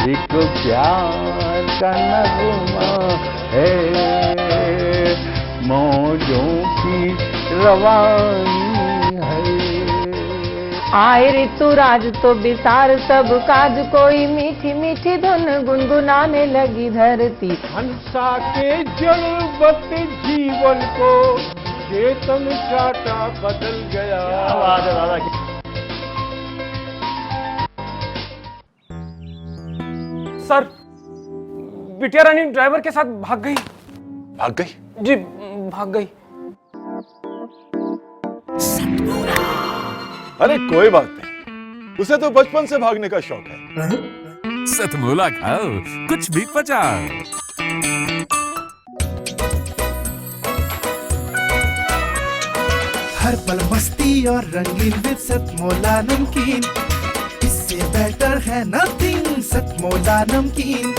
एक प्यार का नगमा है, मौजों की रवानी है। आए ऋतुराज तो बिसार सब काज, कोई मीठी मीठी धुन गुनगुनाने लगी धरती। हंसा के जड़वत जीवन को चेतन चाटा बदल गया। आवाज है दादा की। सर, बिटिया रानी ड्राइवर के साथ भाग गई। भाग गई? जी, भाग गई। अरे कोई बात नहीं, उसे तो बचपन से भागने का शौक है। सतमोला खाओ, कुछ भी पचाओ। हर पल मस्ती और रंगीन विद सतमोला नमकीन, इससे बेटर है नथिंग। सतमोला नमकीन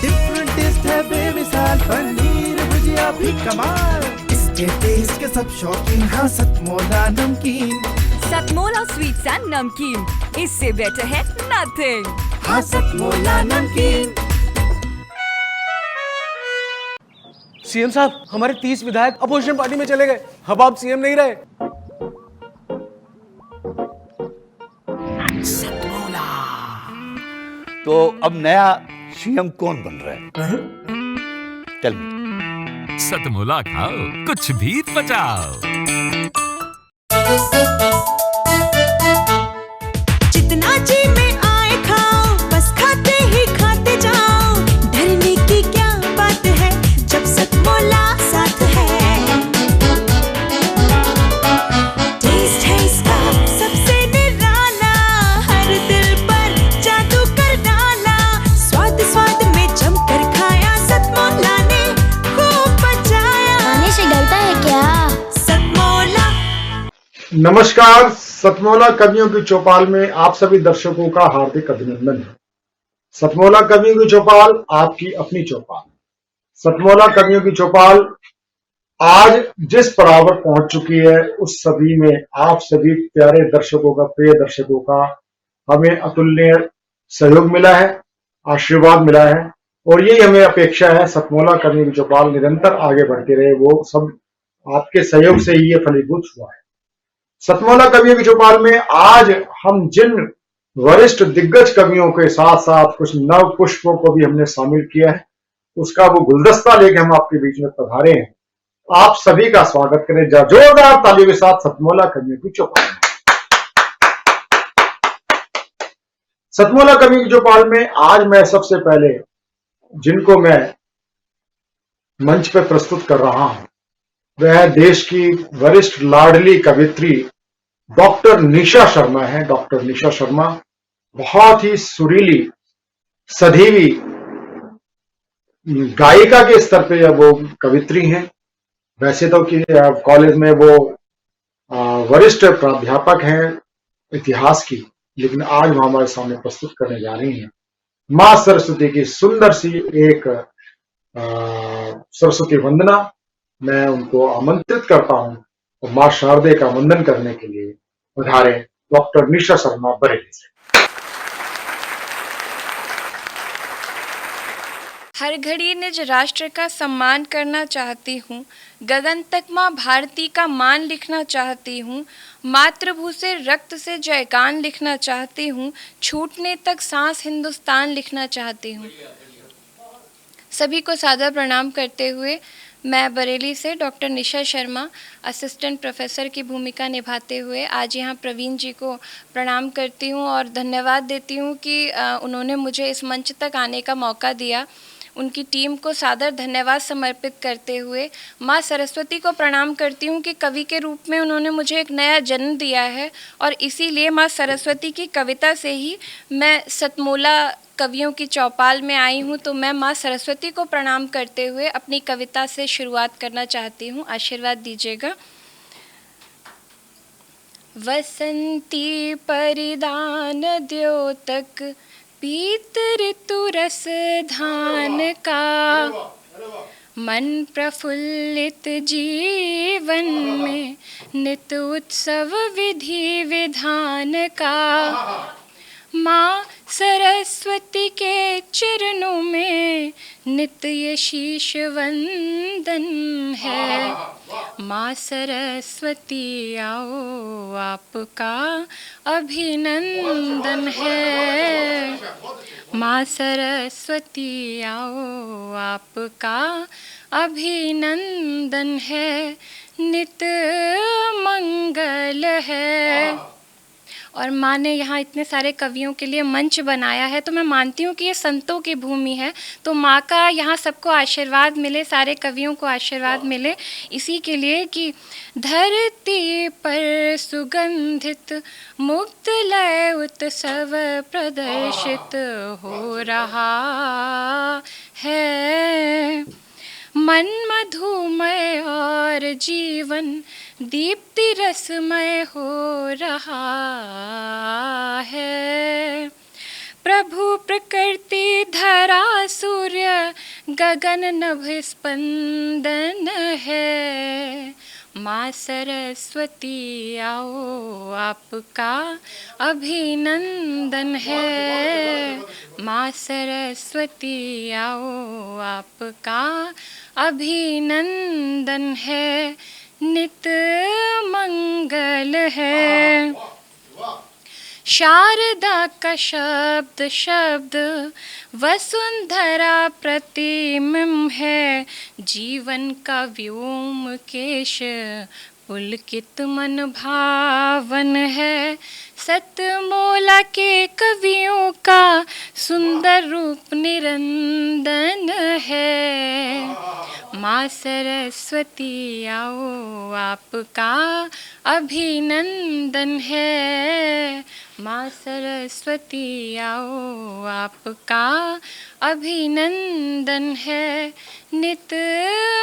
डिफरेंट टेस्ट है बेमिसाल, पनीर भुजिया भी कमाल, इसके टेस्ट के सब शौकीन। हाँ सतमोला नमकीन, सतमोला स्वीट्स एंड नमकीन, इससे बेटर है नथिंग। हाँ सतमोला नमकीन। सीएम साहब, हमारे 30 विधायक अपोजिशन पार्टी में चले गए। अब आप सीएम नहीं रहे। तो अब नया सीएम कौन बन रहा है? Tell me. सतमोला खाओ, कुछ भी पचाओ। जितना जी में आए खाओ, बस खाते ही खाते जाओ। डरने की क्या बात है जब सतमोला साथ है। टेस्ट है इसका सबसे निराला, हर दिल पर जादू कर डाला। स्वाद स्वाद में जमकर खाया, सतमोला ने खूब बचाया। खाने से गलता है क्या? सतमोला। नमस्कार, सतमोला कवियों की चौपाल में आप सभी दर्शकों का हार्दिक अभिनंदन है। सतमोला कवियों की चौपाल आपकी अपनी चौपाल। सतमोला कवियों की चौपाल आज जिस पड़ाव पर पहुंच चुकी है, उस सभी में आप सभी प्यारे दर्शकों का, प्रिय दर्शकों का हमें अतुलनीय सहयोग मिला है, आशीर्वाद मिला है, और यही हमें अपेक्षा है। सतमोला कवियों की चौपाल निरंतर आगे बढ़ती रहे, वो सब आपके सहयोग से ही ये फलीभूत हुआ है। सतमोला कवियों की चौपाल में आज हम जिन वरिष्ठ दिग्गज कवियों के साथ साथ कुछ नव पुष्पों को भी हमने शामिल किया है, उसका वो गुलदस्ता लेके हम आपके बीच में पधारे हैं। आप सभी का स्वागत करें जोरदार तालियों के साथ सतमोला कवियों की चौपाल में। सतमोला कवियों की चौपाल में आज मैं सबसे पहले जिनको मैं मंच पर प्रस्तुत कर रहा हूं, वह देश की वरिष्ठ लाडली कवित्री डॉक्टर निशा शर्मा है। डॉक्टर निशा शर्मा बहुत ही सुरीली, सधीवी गायिका के स्तर पे वो कवित्री हैं। वैसे तो कि कॉलेज में वो वरिष्ठ प्राध्यापक हैं इतिहास की, लेकिन आज वो हमारे सामने प्रस्तुत करने जा रही हैं मां सरस्वती की सुंदर सी एक सरस्वती वंदना। मैं उनको आमंत्रित करता हूं और मां शारदे का वंदन करने के लिए पधारे डॉक्टर निशा शर्मा बरेली से। हर घड़ी निज राष्ट्र का सम्मान करना चाहती हूँ, गगन तक माँ भारती का मान लिखना चाहती हूँ। मातृभू से रक्त से जयगान लिखना चाहती हूँ, छूटने तक सांस हिंदुस्तान लिखना चाहती हूँ। सभी को सादर प्रणाम करते हुए मैं बरेली से doctor Nisha Sharma, assistant professor की भूमिका निभाते हुए आज यहाँ प्रवीण जी को प्रणाम करती हूँ और धन्यवाद देती हूँ कि उन्होंने मुझे इस मंच तक आने का मौका दिया। उनकी टीम को सादर धन्यवाद समर्पित करते हुए माँ सरस्वती को प्रणाम करती हूँ कि कवि के रूप में उन्होंने मुझे एक नया जन्म दिया है और इसीलिए माँ सरस्वती की कविता से ही मैं सतमोला कवियों की चौपाल में आई हूँ। तो मैं माँ सरस्वती को प्रणाम करते हुए अपनी कविता से शुरुआत करना चाहती हूँ, आशीर्वाद दीजिएगा। वसंती परिधान द्योतक पीत ऋतु रस धान का, मन प्रफुल्लित जीवन में नित उत्सव विधि विधान का। माँ सरस्वती के चरणों में नित्य ये शीश वंदन है। माँ सरस्वती आओ आपका अभिनंदन है। माँ सरस्वती आओ आपका अभिनंदन है। नित्य मंगल है। और माँ ने यहाँ इतने सारे कवियों के लिए मंच बनाया है, तो मैं मानती हूँ कि ये संतों की भूमि है। तो माँ का यहाँ सबको आशीर्वाद मिले, सारे कवियों को आशीर्वाद मिले, इसी के लिए कि धरती पर सुगंधित मुक्त लय उत्सव प्रदर्शित हो रहा है। मन मधुमय और जीवन दीप्ति रसमय हो रहा है। प्रभु प्रकृति धरा सूर्य गगन नभ स्पंदन है। माँ सरस्वती आओ आपका अभिनंदन है। माँ सरस्वती आओ आपका अभिनंदन है। नित्य मंगल है। शारदा का शब्द शब्द वसुंधरा प्रतिबिंब है। जीवन का व्योम केश पुलकित मन भावन है। सतमोला के कवियों का सुंदर रूप निरंदन है। माँ सरस्वती आओ आपका अभिनंदन है। माँ सरस्वती आओ आपका अभिनंदन है। नित्य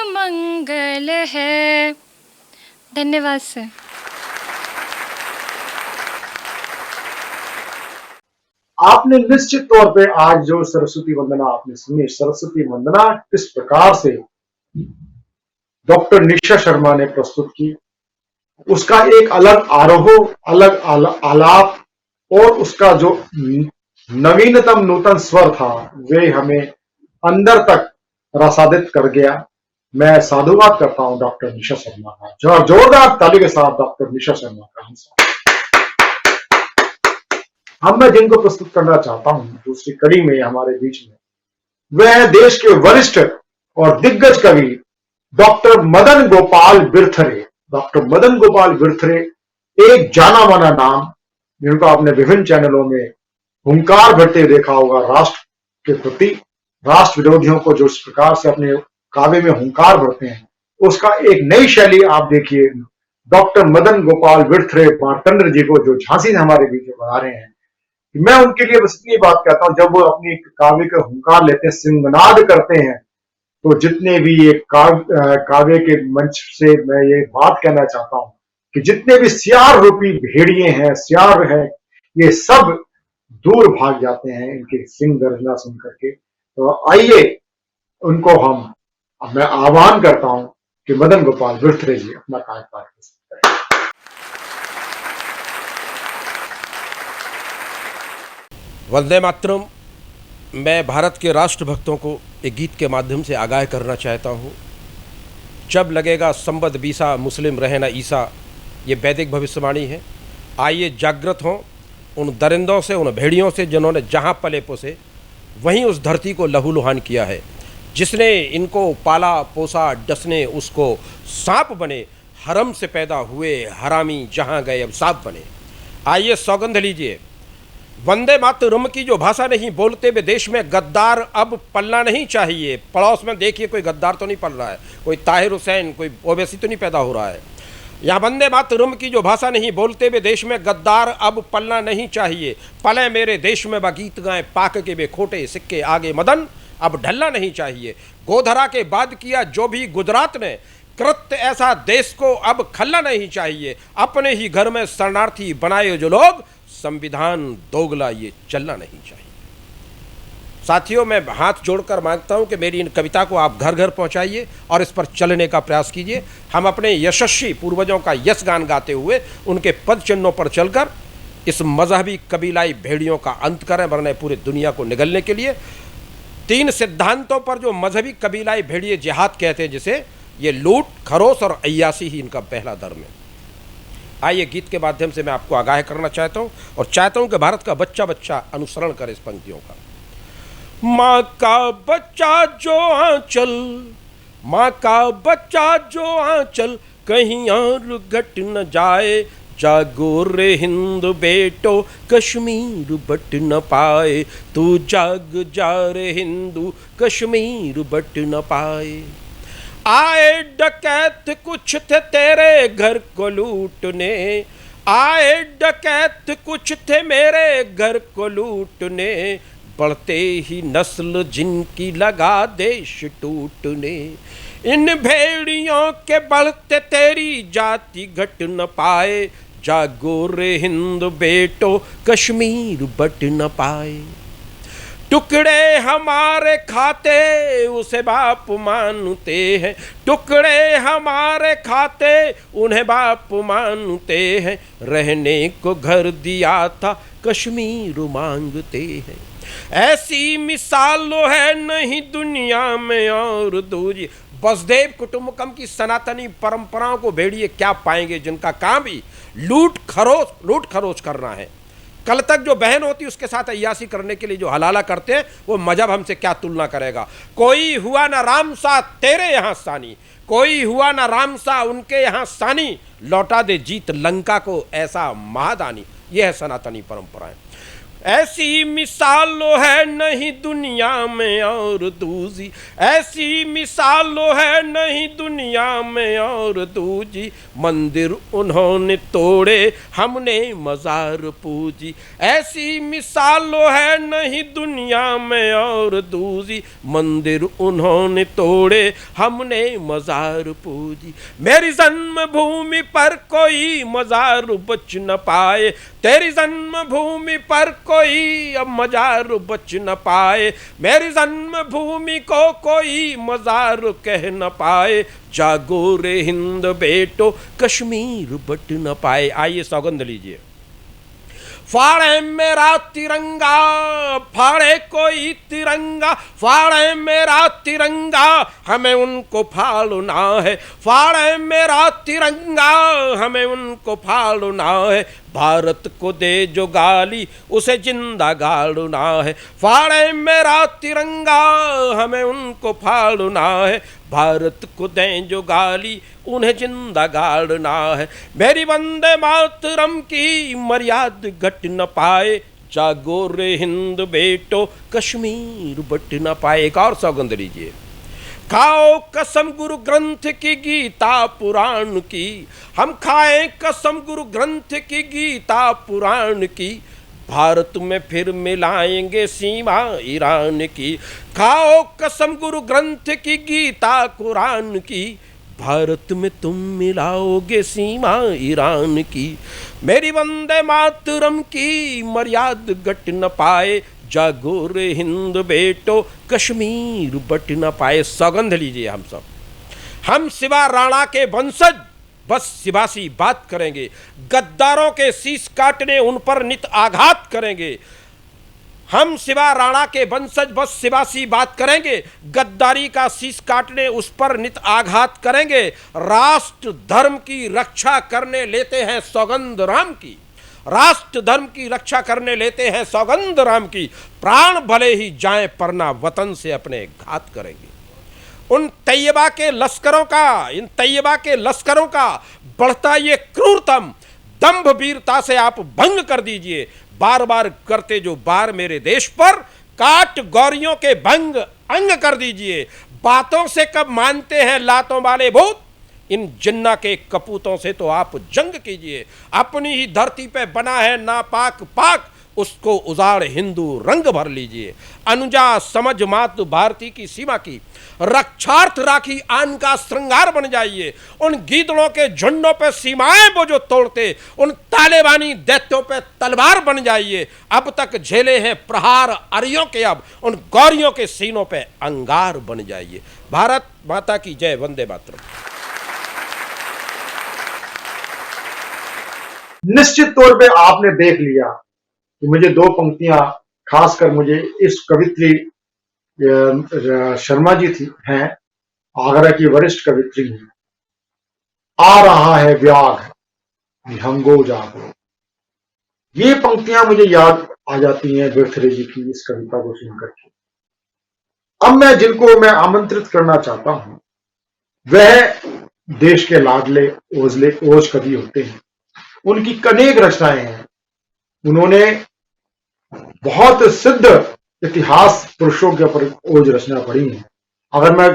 मंगल है। धन्यवाद सर। आपने निश्चित तौर पे आज जो सरस्वती वंदना आपने सुनी, सरस्वती वंदना किस प्रकार से डॉक्टर निशा शर्मा ने प्रस्तुत की, उसका एक अलग आरोह, अलग आलाप और उसका जो नवीनतम नूतन स्वर था वे हमें अंदर तक रसादित कर गया। मैं साधुवाद करता हूं डॉक्टर निशा शर्मा का। जोरदार ताली के साथ डॉक्टर निशा शर्मा का। अब मैं जिनको प्रस्तुत करना चाहता हूं दूसरी कड़ी में हमारे बीच में, वह है देश के वरिष्ठ और दिग्गज कवि डॉक्टर मदन गोपाल बिरथरे। डॉक्टर मदन गोपाल बिरथरे एक जाना माना नाम, जिनको आपने विभिन्न चैनलों में हुंकार भरते देखा होगा राष्ट्र के प्रति। राष्ट्र विरोधियों को जो इस प्रकार से अपने काव्य में हुंकार भरते हैं, उसका एक नई शैली आप देखिए। डॉक्टर मदन गोपाल बिरथरे मार्तंड जी को जो झांसी से हमारे बीच में बना रहे हैं, मैं उनके लिए बस इतनी बात कहता हूं, जब वो अपनी काव्य का हुंकार लेते हैं, सिंहनाद करते हैं, तो जितने भी ये काव्य के मंच से मैं ये बात कहना चाहता हूं कि जितने भी सियार रूपी भेड़िए हैं, सियार हैं, ये सब दूर भाग जाते हैं इनके सिंह गर्जना सुन करके। तो आइए उनको मैं आह्वान करता हूं कि मदन गोपाल बिरथरे जी अपना कार्यकाल प्रस्तुत करें। वंदे मातरम। मैं भारत के राष्ट्रभक्तों को एक गीत के माध्यम से आगाह करना चाहता हूँ। जब लगेगा संबद बीसा मुस्लिम रहे ना ईसा, ये वैदिक भविष्यवाणी है। आइए जागृत हों उन दरिंदों से, उन भेड़ियों से जिन्होंने जहाँ पले पोसे वहीं उस धरती को लहूलुहान किया है। जिसने इनको पाला पोसा डसने उसको सांप बने, हरम से पैदा हुए हरामी जहाँ गए अब सांप बने। आइए सौगंध लीजिए। वंदे मातरम की जो भाषा नहीं बोलते वे देश में गद्दार अब पलना नहीं चाहिए। पड़ोस में देखिए कोई गद्दार तो नहीं पल रहा है, कोई ताहिर हुसैन, कोई ओवैसी तो नहीं पैदा हो रहा है। यहाँ वंदे मातरम की जो भाषा नहीं बोलते वे देश में गद्दार अब पलना नहीं चाहिए। पले मेरे देश में गीत गाएं पाक के वे खोटे सिक्के आगे मदन अब ढलना नहीं चाहिए। गोधरा के बाद किया जो भी गुजरात ने कृत्य ऐसा देश को अब खलना नहीं चाहिए। अपने ही घर में शरणार्थी बनाए जो लोग संविधान दोगला ये चलना नहीं चाहिए। साथियों, मैं हाथ जोड़कर मांगता हूं कि मेरी इन कविता को आप घर घर पहुंचाइए और इस पर चलने का प्रयास कीजिए। हम अपने यशस्वी पूर्वजों का यश गान गाते हुए उनके पद चिन्हों पर चलकर इस मजहबी कबीलाई भेड़ियों का अंत करें, वरना पूरी दुनिया को निगलने के लिए 3 सिद्धांतों पर जो मजहबी कबीलाई भेड़िए जिहाद कहते हैं, जिसे ये लूट, खरोश और अय्यासी ही इनका पहला धर्म है। आइए गीत के माध्यम से मैं आपको आगाह करना चाहता हूं और चाहता हूं कि भारत का बच्चा बच्चा अनुसरण करे इस पंक्तियों का। माँ का बच्चा जो आंचल, माँ का बच्चा जो आंचल, कहीं और घट न जाए, जागो रे हिंद बेटो कश्मीर बट न पाए, तू जाग जा रे हिंदू कश्मीर बट न पाए। आए डकैत कुछ थे तेरे घर को लूटने, आए डकैत कुछ थे मेरे घर को लूटने, बढ़ते ही नस्ल जिनकी लगा देश टूटने, इन भेड़ियों के बढ़ते तेरी जाति घट न पाए, जागो रे हिंद बेटो कश्मीर बट न पाए। टुकड़े हमारे खाते उसे बाप मानते हैं, टुकड़े हमारे खाते उन्हें बाप मानते हैं, रहने को घर दिया था कश्मीर मांगते हैं। ऐसी मिसालों है नहीं दुनिया में और दूरी। वसुधैव कुटुंबकम की सनातनी परंपराओं को भेड़िए क्या पाएंगे, जिनका काम ही लूट खरोच करना है। कल तक जो बहन होती उसके साथ अय्यासी करने के लिए जो हलाला करते हैं, वो मजहब हमसे क्या तुलना करेगा। कोई हुआ ना राम सा तेरे यहाँ सानी, कोई हुआ ना राम सा उनके यहाँ सानी, लौटा दे जीत लंका को ऐसा महादानी। यह है सनातनी परंपराएं। ऐसी मिसालों है नहीं दुनिया में और दूजी, ऐसी मिसालों है नहीं दुनिया में और दूजी, मंदिर उन्होंने तोड़े हमने मजार पूजी। ऐसी मिसालों है नहीं दुनिया में और दूजी, मंदिर उन्होंने तोड़े हमने मजार पूजी। मेरी जन्मभूमि पर कोई मजार बच न पाए, तेरी जन्मभूमि पर कोई अब मजार बच न पाए, मेरी जन्मभूमि को कोई मजार कह न पाए, जागो रे हिंद बेटो कश्मीर बट न पाए। आइए सौगंध लीजिए। फाड़े मेरा तिरंगा, फाड़े कोई तिरंगा, फाड़े मेरा तिरंगा, हमें उनको फाड़ना है, फाड़े मेरा तिरंगा, हमें उनको फाड़ना है, भारत को दे जो गाली उसे जिंदा गाड़ना है। फाड़े मेरा तिरंगा, हमें उनको फाड़ना है, भारत को दें जो गाली उन्हें जिंदा गाड़ना है। मेरी वंदे मातरम की मर्याद घट न पाए, जागो रे हिंद बेटो कश्मीर बट न पाए। एक और सौगंध लीजिए। खाओ कसम गुरु ग्रंथ की गीता पुराण की, हम खाएं कसम गुरु ग्रंथ की गीता पुराण की, भारत में फिर मिलाएंगे सीमा ईरान की। खाओ कसम गुरु ग्रंथ की गीता कुरान की, भारत में तुम मिलाओगे सीमा ईरान की। मेरी वंदे मातरम की मर्याद घट न पाए, जागो रे हिंद बेटो कश्मीर बट न पाए। सौगंध लीजिए हम सब। हम शिवा राणा के वंशज बस सिवासी बात करेंगे, गद्दारों के शीश काटने उन पर नित आघात करेंगे। हम शिवा राणा के वंशज बस सिवासी बात करेंगे, गद्दारी का शीश काटने उस पर नित आघात करेंगे। राष्ट्र धर्म की रक्षा करने लेते हैं सौगंध राम की, राष्ट्र धर्म की रक्षा करने लेते हैं सौगंध राम की, प्राण भले ही जाएं परना वतन से अपने घात करेंगे। उन तैयबा के लश्करों का, इन तैयबा के लश्करों का बढ़ता ये क्रूरतम दंभ वीरता से आप भंग कर दीजिए। बार बार करते जो बार मेरे देश पर, काट गौरियों के भंग अंग कर दीजिए। बातों से कब मानते हैं लातों वाले भूत, इन जिन्ना के कपूतों से तो आप जंग कीजिए। अपनी ही धरती पे बना है नापाक पाक, उसको उजाड़ हिंदू रंग भर लीजिए। अनुजा समझ मातु भारती की सीमा की, रक्षार्थ राखी आन का श्रृंगार बन जाइए। उन गीदड़ों के झुंडों पे सीमाएं वो जो तोड़ते, उन तालिबानी दैत्यों पे तलवार बन जाइए। अब तक झेले हैं प्रहार अरियों के, अब उन गौरियों के सीनों पे अंगार बन जाइए। भारत माता की जय। वंदे मातरम। निश्चित तौर पे आपने देख लिया कि मुझे दो पंक्तियां, खासकर मुझे इस कवित्री शर्मा जी थी हैं, आगरा की वरिष्ठ कवित्री हैं। आ रहा है व्याघ निहंगो जागो, ये पंक्तियां मुझे याद आ जाती हैं बर्थरे जी की इस कविता को सुनकर के। अब मैं आमंत्रित करना चाहता हूं, वह देश के लाडले ओज कवि होते हैं। उनकी अनेक रचनाएं हैं। उन्होंने बहुत सिद्ध इतिहास पुरुषों के ऊपर ओज रचना पढ़ी है। अगर मैं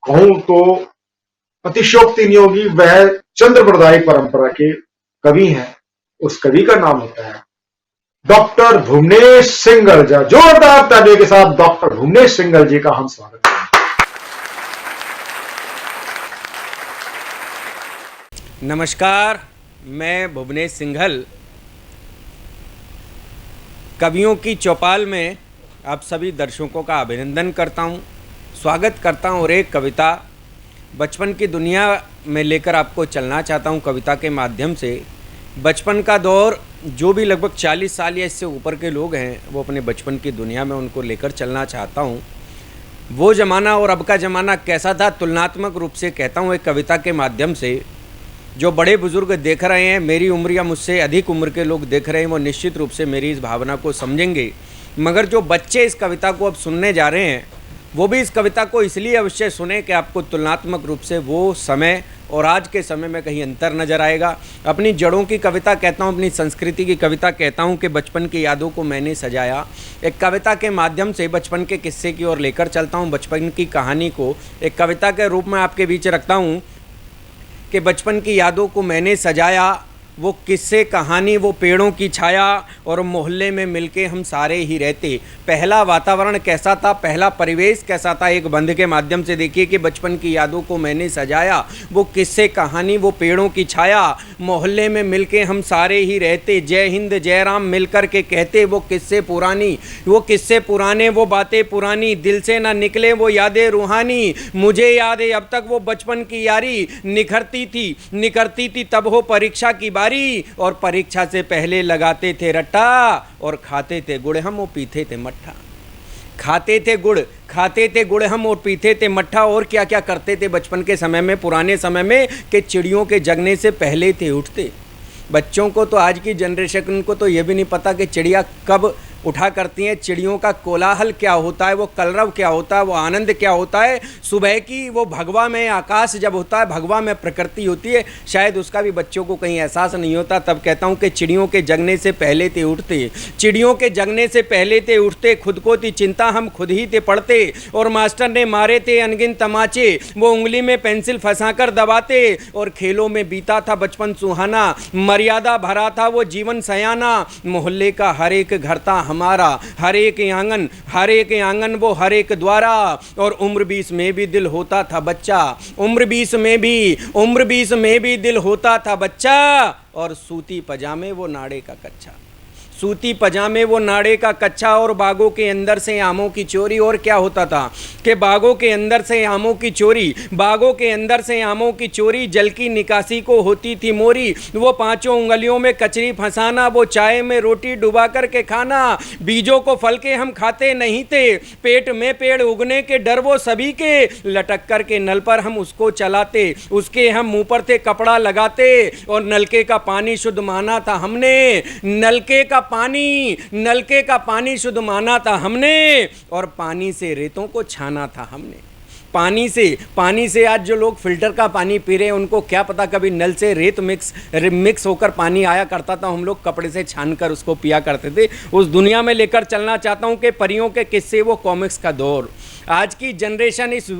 कहूं तो अतिशयोक्ति नहीं होगी, वह चंद्रप्रदायी परंपरा के कवि हैं। उस कवि का नाम होता है डॉक्टर भुवनेश सिंघल। जोरदार तालियों के साथ डॉक्टर भुवनेश सिंघल जी का हम स्वागत करें। नमस्कार, मैं भुवनेश सिंघल कवियों की चौपाल में आप सभी दर्शकों का अभिनंदन करता हूं, स्वागत करता हूं और एक कविता बचपन की दुनिया में लेकर आपको चलना चाहता हूं। कविता के माध्यम से बचपन का दौर, जो भी लगभग 40 साल या इससे ऊपर के लोग हैं, वो अपने बचपन की दुनिया में उनको लेकर चलना चाहता हूं। वो ज़माना और अब का ज़माना कैसा था, तुलनात्मक रूप से कहता हूं एक कविता के माध्यम से। जो बड़े बुजुर्ग देख रहे हैं, मेरी उम्र या मुझसे अधिक उम्र के लोग देख रहे हैं, वो निश्चित रूप से मेरी इस भावना को समझेंगे। मगर जो बच्चे इस कविता को अब सुनने जा रहे हैं, वो भी इस कविता को इसलिए अवश्य सुने कि आपको तुलनात्मक रूप से वो समय और आज के समय में कहीं अंतर नज़र आएगा। अपनी जड़ों की कविता कहता हूँ, अपनी संस्कृति की कविता कहता हूँ कि बचपन की यादों को मैंने सजाया। एक कविता के माध्यम से बचपन के किस्से की ओर लेकर चलता हूँ। बचपन की कहानी को एक कविता के रूप में आपके बीच रखता हूँ कि बचपन की यादों को मैंने सजाया, वो किस्से कहानी, वो पेड़ों की छाया, और मोहल्ले में मिलके हम सारे ही रहते। पहला वातावरण कैसा था, पहला परिवेश कैसा था, एक बंध के माध्यम से देखिए कि बचपन की यादों को मैंने सजाया, वो किस्से कहानी, वो पेड़ों की छाया, मोहल्ले में मिलके हम सारे ही रहते। जय हिंद जय राम मिलकर के कहते, वो किस्से पुरानी, वो किस्से पुराने, वो बातें पुरानी, दिल से ना निकले वो यादें रूहानी। मुझे याद है अब तक वो बचपन की यारी निखरती थी तब हो परीक्षा की बारी, और परीक्षा से पहले लगाते थे रट्टा और खाते थे गुड़ हम और पीते थे मट्ठा। खाते थे गुड़ हम और पीते थे मट्ठा। और क्या क्या करते थे बचपन के समय में, पुराने समय में, कि चिड़ियों के जगने से पहले थे उठते। बच्चों को तो, आज की जनरेशन को तो ये भी नहीं पता कि चिड़िया कब उठा करती हैं, चिड़ियों का कोलाहल क्या होता है, वो कलरव क्या होता है, वो आनंद क्या होता है। सुबह की वो भगवा में आकाश जब होता है, भगवा में प्रकृति होती है, शायद उसका भी बच्चों को कहीं एहसास नहीं होता। तब कहता हूँ कि चिड़ियों के जगने से पहले थे उठते, चिड़ियों के जगने से पहले थे उठते, खुद को थी चिंता हम खुद ही थे पढ़ते, और मास्टर ने मारे थे अनगिन तमाचे, वो उंगली में पेंसिल फंसाकर दबाते, और खेलों में बीता था बचपन सुहाना, मर्यादा भरा था वो जीवन सयाना। मोहल्ले का हर एक घर था हमारा, हर एक आंगन वो हर एक द्वारा, और उम्र 20 में भी दिल होता था बच्चा, उम्र 20 में भी दिल होता था बच्चा, और सूती पजामे वो नाड़े का कच्चा, सूती पजामे वो नाड़े का कच्चा, और बागों के अंदर से आमों की चोरी। और क्या होता था कि बागों के अंदर से आमों की चोरी, जल की निकासी को होती थी मोरी, वो पांचों उंगलियों में कचरी फंसाना, वो चाय में रोटी डुबा कर के खाना। बीजों को फल के हम खाते नहीं थे, पेट में पेड़ उगने के डर वो सभी के, लटक कर के नल पर हम उसको चलाते, उसके हम मुंह पर थे कपड़ा लगाते, और नलके का पानी शुद्ध माना था हमने, नलके का पानी शुद्ध माना था हमने, और पानी से रेतों को छाना था हमने। पानी से आज जो लोग फिल्टर का पानी पी रहे हैं, उनको क्या पता कभी नल से रेत मिक्स होकर पानी आया करता था, हम लोग कपड़े से छानकर उसको पिया करते थे। उस दुनिया में लेकर चलना चाहता हूँ कि परियों के किस्से, वो कॉमिक्स का दौर। आज की जनरेशन, इस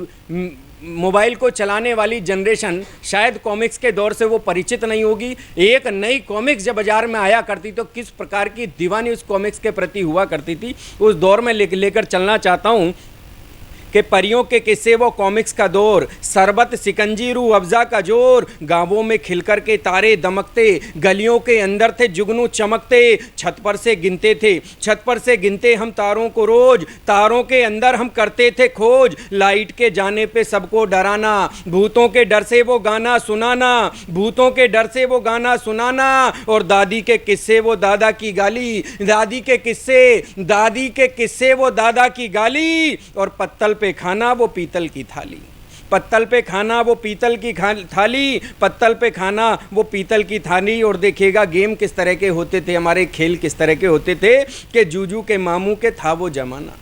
मोबाइल को चलाने वाली जनरेशन शायद कॉमिक्स के दौर से वो परिचित नहीं होगी। एक नई कॉमिक्स जब बाजार में आया करती तो किस प्रकार की दीवानी उस कॉमिक्स के प्रति हुआ करती थी, उस दौर में लेकर चलना चाहता हूँ कि परियों के किस्से वो कॉमिक्स का दौर, शरबत सिकंजी रूह अफ़ज़ा का जोर, गांवों में खिलकर के तारे दमकते, गलियों के अंदर थे जुगनू चमकते, छत पर से गिनते थे, छत पर से गिनते हम तारों को रोज, तारों के अंदर हम करते थे खोज, लाइट के जाने पे सबको डराना, भूतों के डर से वो गाना सुनाना, भूतों के डर से वो गाना सुनाना, और दादी के किस्से वो दादा की गाली, दादी के किस्से वो दादा की गाली, और पत्तल पे खाना वो पीतल की थाली, पत्तल पे खाना वो पीतल की थाली, पत्तल पे खाना वो पीतल की थाली। और देखिएगा गेम किस तरह के होते थे, हमारे खेल किस तरह के होते थे कि जूजू के मामू के था वो जमाना,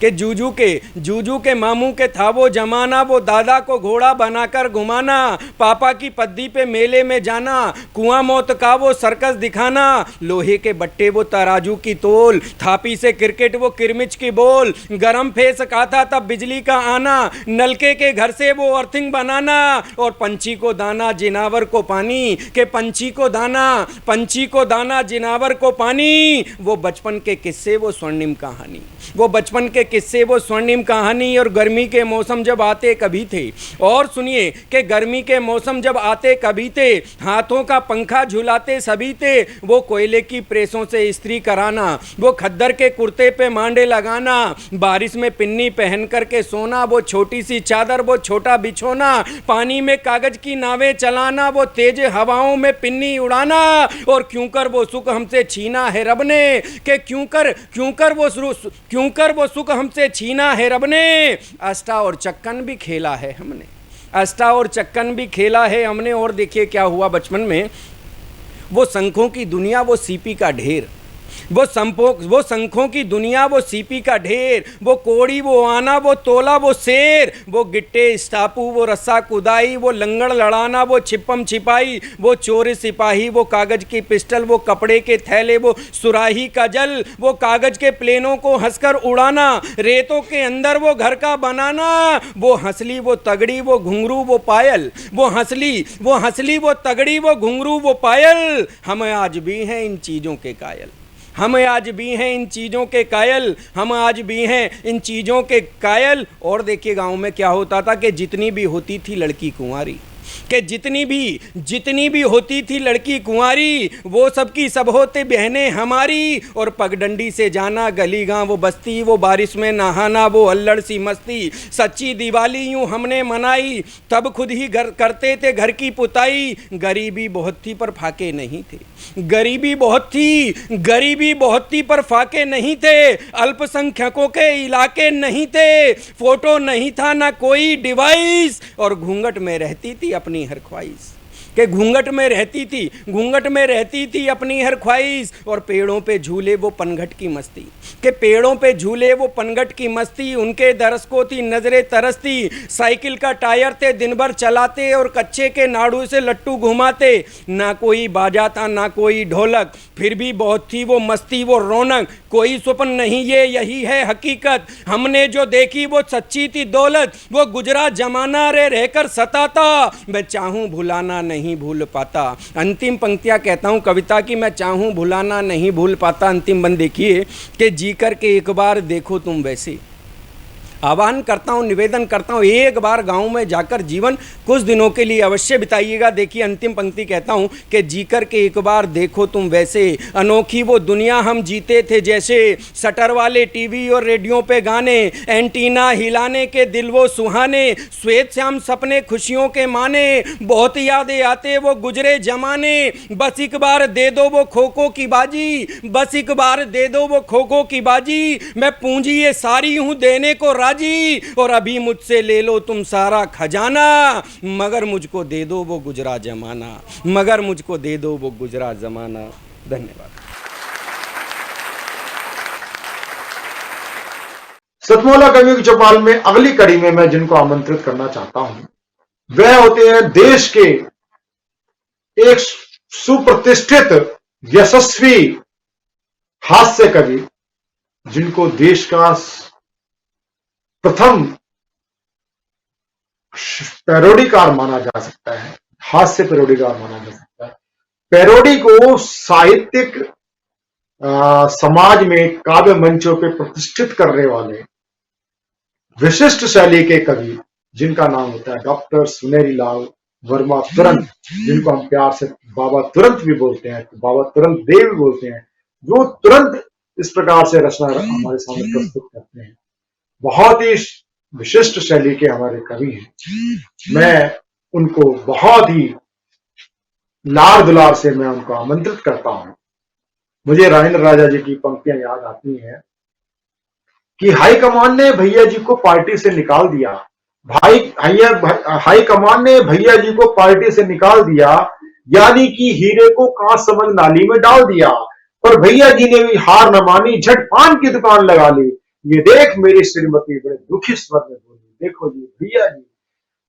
कि जूजू के मामू के था वो जमाना, वो दादा को घोड़ा बनाकर घुमाना, पापा की पद्दी पे मेले में जाना, कुआं मौत का वो सर्कस दिखाना, लोहे के बट्टे वो तराजू की तोल, थापी से क्रिकेट वो किरमिच की बॉल, गरम फेस का था तब बिजली का आना, नलके के घर से वो अर्थिंग बनाना, और पंछी को दाना जिनावर को पानी, के पंछी को दाना जिनावर को पानी, वो बचपन के किस्से वो स्वर्णिम कहानी, वो बचपन के किस्से वो स्वर्णिम कहानी। और गर्मी के मौसम जब आते कभी थे, और सुनिए कि गर्मी के मौसम जब आते कभी थे, हाथों का पंखा झुलाते सभी थे, वो कोयले की प्रेसों से इस्त्री कराना, वो खद्दर के कुर्ते पे मांडे लगाना, बारिश में पिन्नी पहन करके सोना, वो छोटी सी चादर वो छोटा बिछोना, पानी में कागज की नावें चलाना, वो तेज हवाओं में पिन्नी उड़ाना, और क्यों कर वो सुख हमसे छीना है रब ने, कि क्यों कर वो सुख हमसे छीना है रब ने, अष्टा और चक्कन भी खेला है हमने, अष्टा और चक्कन भी खेला है हमने। और देखिए क्या हुआ बचपन में, वो शंखों की दुनिया वो सीपी का ढेर, वो शंखों की दुनिया वो सीपी का ढेर, वो कोड़ी वो आना वो तोला वो शेर, वो गिट्टे स्टापू वो रस्सा कुदाई, वो लंगड़ लड़ाना वो छिपम छिपाई, वो चोर सिपाही वो कागज की पिस्टल, वो कपड़े के थैले वो सुराही का जल, वो कागज के प्लेनों को हंसकर उड़ाना, रेतों के अंदर वो घर का बनाना, वो हंसली वो तगड़ी वो घुंघरू वो पायल, वो हंसली वो तगड़ी वो घुंघरू वो पायल। हम आज भी हैं इन चीज़ों के कायल, हम आज भी हैं इन चीज़ों के कायल, हम आज भी हैं इन चीज़ों के कायल। और देखिए गांव में क्या होता था कि जितनी भी होती थी लड़की कुंवारी, कि जितनी भी होती थी लड़की कुंवारी, वो सब की सब होते बहनें हमारी, और पगडंडी से जाना गली गांव वो बस्ती, वो बारिश में नहाना वो अल्लड़ सी मस्ती, सच्ची दिवाली यूं हमने मनाई, तब खुद ही करते थे घर की पुताई, गरीबी बहुत थी पर फाके नहीं थे, गरीबी बहुत थी पर फाके नहीं थे, अल्पसंख्यकों के इलाके नहीं थे, फोटो नहीं था ना कोई डिवाइस, और घूंघट में रहती थी अपनी हर ख्वाहिश, कि घूंघट में रहती थी अपनी हर ख्वाहिश, और पेड़ों पे झूले वो पनघट की मस्ती, कि पेड़ों पे झूले वो पनघट की मस्ती, उनके दरस को थी नजरें तरसती, साइकिल का टायर थे दिन भर चलाते, और कच्चे के नाड़ू से लट्टू घुमाते, ना कोई बाजा था ना कोई ढोलक, फिर भी बहुत थी वो मस्ती वो रौनक, कोई स्वप्न नहीं ये यही है हकीकत, हमने जो देखी वो सच्ची थी दौलत, वो गुजरा जमाना रे रहकर सताता, मैं चाहूँ भुलाना नहीं भूल पाता। अंतिम पंक्तियां कहता हूं कविता की, मैं चाहूं भुलाना नहीं भूल पाता। अंतिम बंद देखिए कि जी कर के एक बार देखो तुम वैसे, आह्वान करता हूं, निवेदन करता हूं, एक बार गांव में जाकर जीवन कुछ दिनों के लिए अवश्य बिताइएगा। देखिए अंतिम पंक्ति कहता हूं कि जीकर के एक बार देखो तुम वैसे, अनोखी वो दुनिया हम जीते थे जैसे, शटर वाले टीवी और रेडियो पे गाने, एंटीना हिलाने के दिल वो सुहाने, श्वेत श्याम सपने खुशियों के माने, बहुत यादें आते वो गुजरे जमाने, बस एक बार दे दो वो खो खो की बाजी, बस एक बार दे दो वो खो खो की बाजी, मैं पूंजी ये सारी हूं देने को राजी, और अभी मुझसे ले लो तुम सारा खजाना, मगर मुझको दे दो वो गुजरा जमाना, मगर मुझको दे दो वो गुजरा जमाना। धन्यवाद। सतमौला कवियों की चौपाल में अगली कड़ी में मैं जिनको आमंत्रित करना चाहता हूं वह होते हैं देश के एक सुप्रतिष्ठित यशस्वी हास्य कवि, जिनको देश का प्रथम पैरोडीकार माना जा सकता है, हास्य पैरोडीकार माना जा सकता है। पैरोडी को साहित्यिक समाज में काव्य मंचों पे प्रतिष्ठित करने वाले विशिष्ट शैली के कवि जिनका नाम होता है डॉक्टर सुनेरी लाल वर्मा तुरंत, जिनको हम प्यार से बाबा तुरंत भी बोलते हैं, बाबा तुरंत देव भी बोलते हैं, जो तुरंत इस प्रकार से रचना हमारे सामने प्रस्तुत करते हैं। बहुत ही विशिष्ट शैली के हमारे कवि हैं। मैं उनको बहुत ही लाड़ दुलार से मैं उनको आमंत्रित करता हूं। मुझे राजेंद्र राजा जी की पंक्तियां याद आती हैं कि हाईकमान ने भैया जी को पार्टी से निकाल दिया, हाईकमान ने भैया जी को पार्टी से निकाल दिया, यानी कि हीरे को कांच समझ नाली में डाल दिया, पर भैया जी ने भी हार न मानी, झट पान की दुकान लगा ली। ये देख मेरी श्रीमती बड़े दुखी स्वर में बोली, देखो जी भैया जी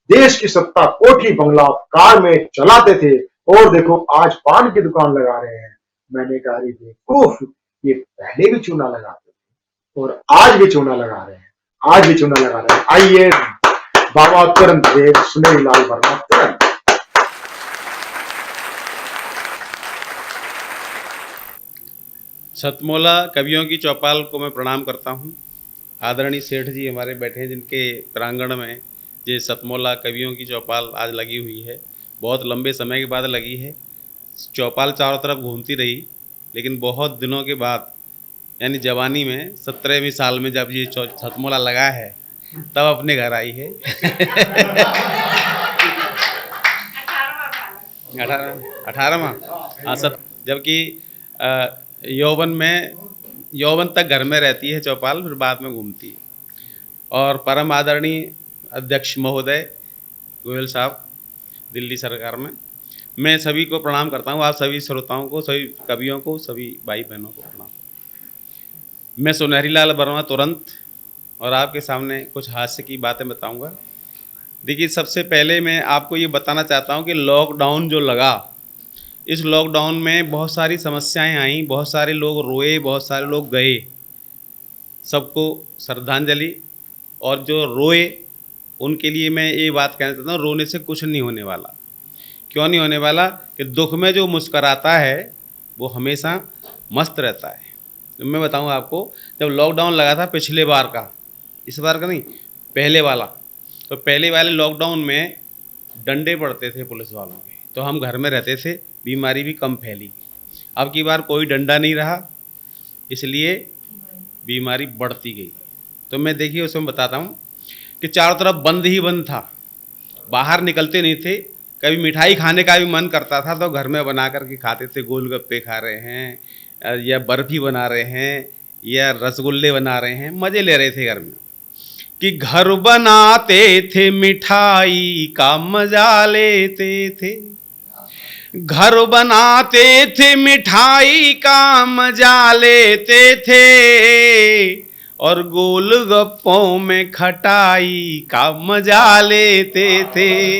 देश की सत्ता कोठी बंगला कार में चलाते थे और देखो आज पान की दुकान लगा रहे हैं। मैंने कहा अरे बेवकूफ, ये पहले भी चूना लगाते थे और आज भी चूना लगा रहे हैं, आज भी चूना लगा रहे हैं। आइए बाबा तुरंत देव सुनेरी लाल वर्मा तुरंत। सतमोला कवियों की चौपाल को मैं प्रणाम करता हूं। आदरणीय सेठ जी हमारे बैठे हैं, जिनके प्रांगण में ये सतमोला कवियों की चौपाल आज लगी हुई है। बहुत लंबे समय के बाद लगी है। चौपाल चारों तरफ घूमती रही, लेकिन बहुत दिनों के बाद यानी जवानी में 17वीं साल में जब ये सतमोला लगा है तब अपने घर आई है। 18वां हाँ सब, जबकि यौवन तक घर में रहती है चौपाल, फिर बाद में घूमती है। और परम आदरणीय अध्यक्ष महोदय गोयल साहब दिल्ली सरकार में, मैं सभी को प्रणाम करता हूँ। आप सभी श्रोताओं को, सभी कवियों को, सभी भाई बहनों को प्रणाम। मैं सुनहरी लाल वर्मा तुरंत और आपके सामने कुछ हास्य की बातें बताऊंगा। देखिए, सबसे पहले मैं आपको ये बताना चाहता हूँ कि लॉकडाउन जो लगा, इस लॉकडाउन में बहुत सारी समस्याएं आईं, बहुत सारे लोग रोए, बहुत सारे लोग गए। सबको श्रद्धांजलि। और जो रोए उनके लिए मैं ये बात कहना चाहता हूँ, रोने से कुछ नहीं होने वाला। क्यों नहीं होने वाला? कि दुख में जो मुस्कराता है वो हमेशा मस्त रहता है। तो मैं बताऊँ आपको, जब लॉकडाउन लगा था पिछले बार का, इस बार का नहीं, पहले वाला, तो पहले वाले लॉकडाउन में डंडे पड़ते थे पुलिस वालों के, तो हम घर में रहते थे, बीमारी भी कम फैली। अब की बार कोई डंडा नहीं रहा, इसलिए बीमारी बढ़ती गई। तो मैं देखिए उसमें बताता हूँ कि चारों तरफ बंद ही बंद था, बाहर निकलते नहीं थे। कभी मिठाई खाने का भी मन करता था तो घर में बना करके खाते थे। गोलगप्पे खा रहे हैं या बर्फ़ी बना रहे हैं या रसगुल्ले बना रहे हैं, मज़े ले रहे थे घर में। कि घर बनाते थे मिठाई का मजा लेते थे, घर बनाते थे मिठाई का मजा लेते थे, और गोलगप्पों में खटाई का मजा लेते थे,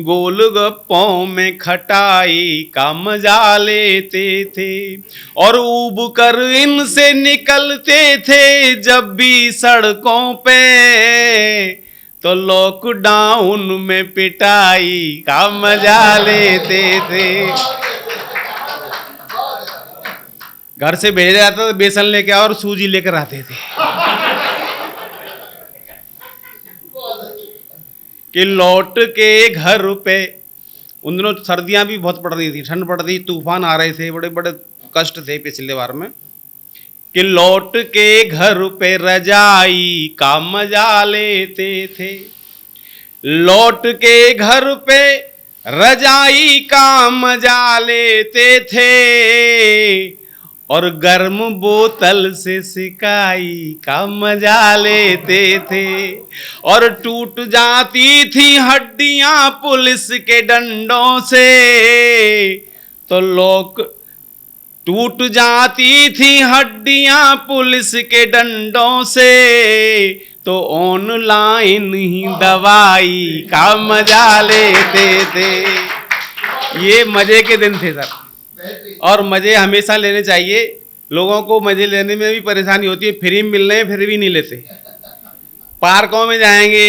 गोलगप्पों में खटाई का मजा लेते थे। और ऊब कर इनसे निकलते थे जब भी सड़कों पे, तो लॉकडाउन में पिटाई का मजा लेते थे। घर से भेजा जाता था, बेसन लेके आओ और सूजी लेकर आते थे कि लौट के घर पे। उन दिनों सर्दियां भी बहुत पड़ रही थी, ठंड पड़ रही, तूफान आ रहे थे, बड़े बड़े कष्ट थे पिछले बार में। कि लौट के घर पे रजाई का मजा लेते थे, लौट के घर पे रजाई का मजा लेते थे, और गर्म बोतल से सिकाई का मजा लेते थे। और टूट जाती थी हड्डियां पुलिस के डंडों से, तो लोग टूट जाती थी हड्डियां पुलिस के डंडों से, तो ऑनलाइन ही दवाई का मजा लेते थे। ये मजे के दिन थे सर, और मज़े हमेशा लेने चाहिए। लोगों को मज़े लेने में भी परेशानी होती है, फ्री मिल रहे हैं फिर भी नहीं लेते। पार्कों में जाएंगे,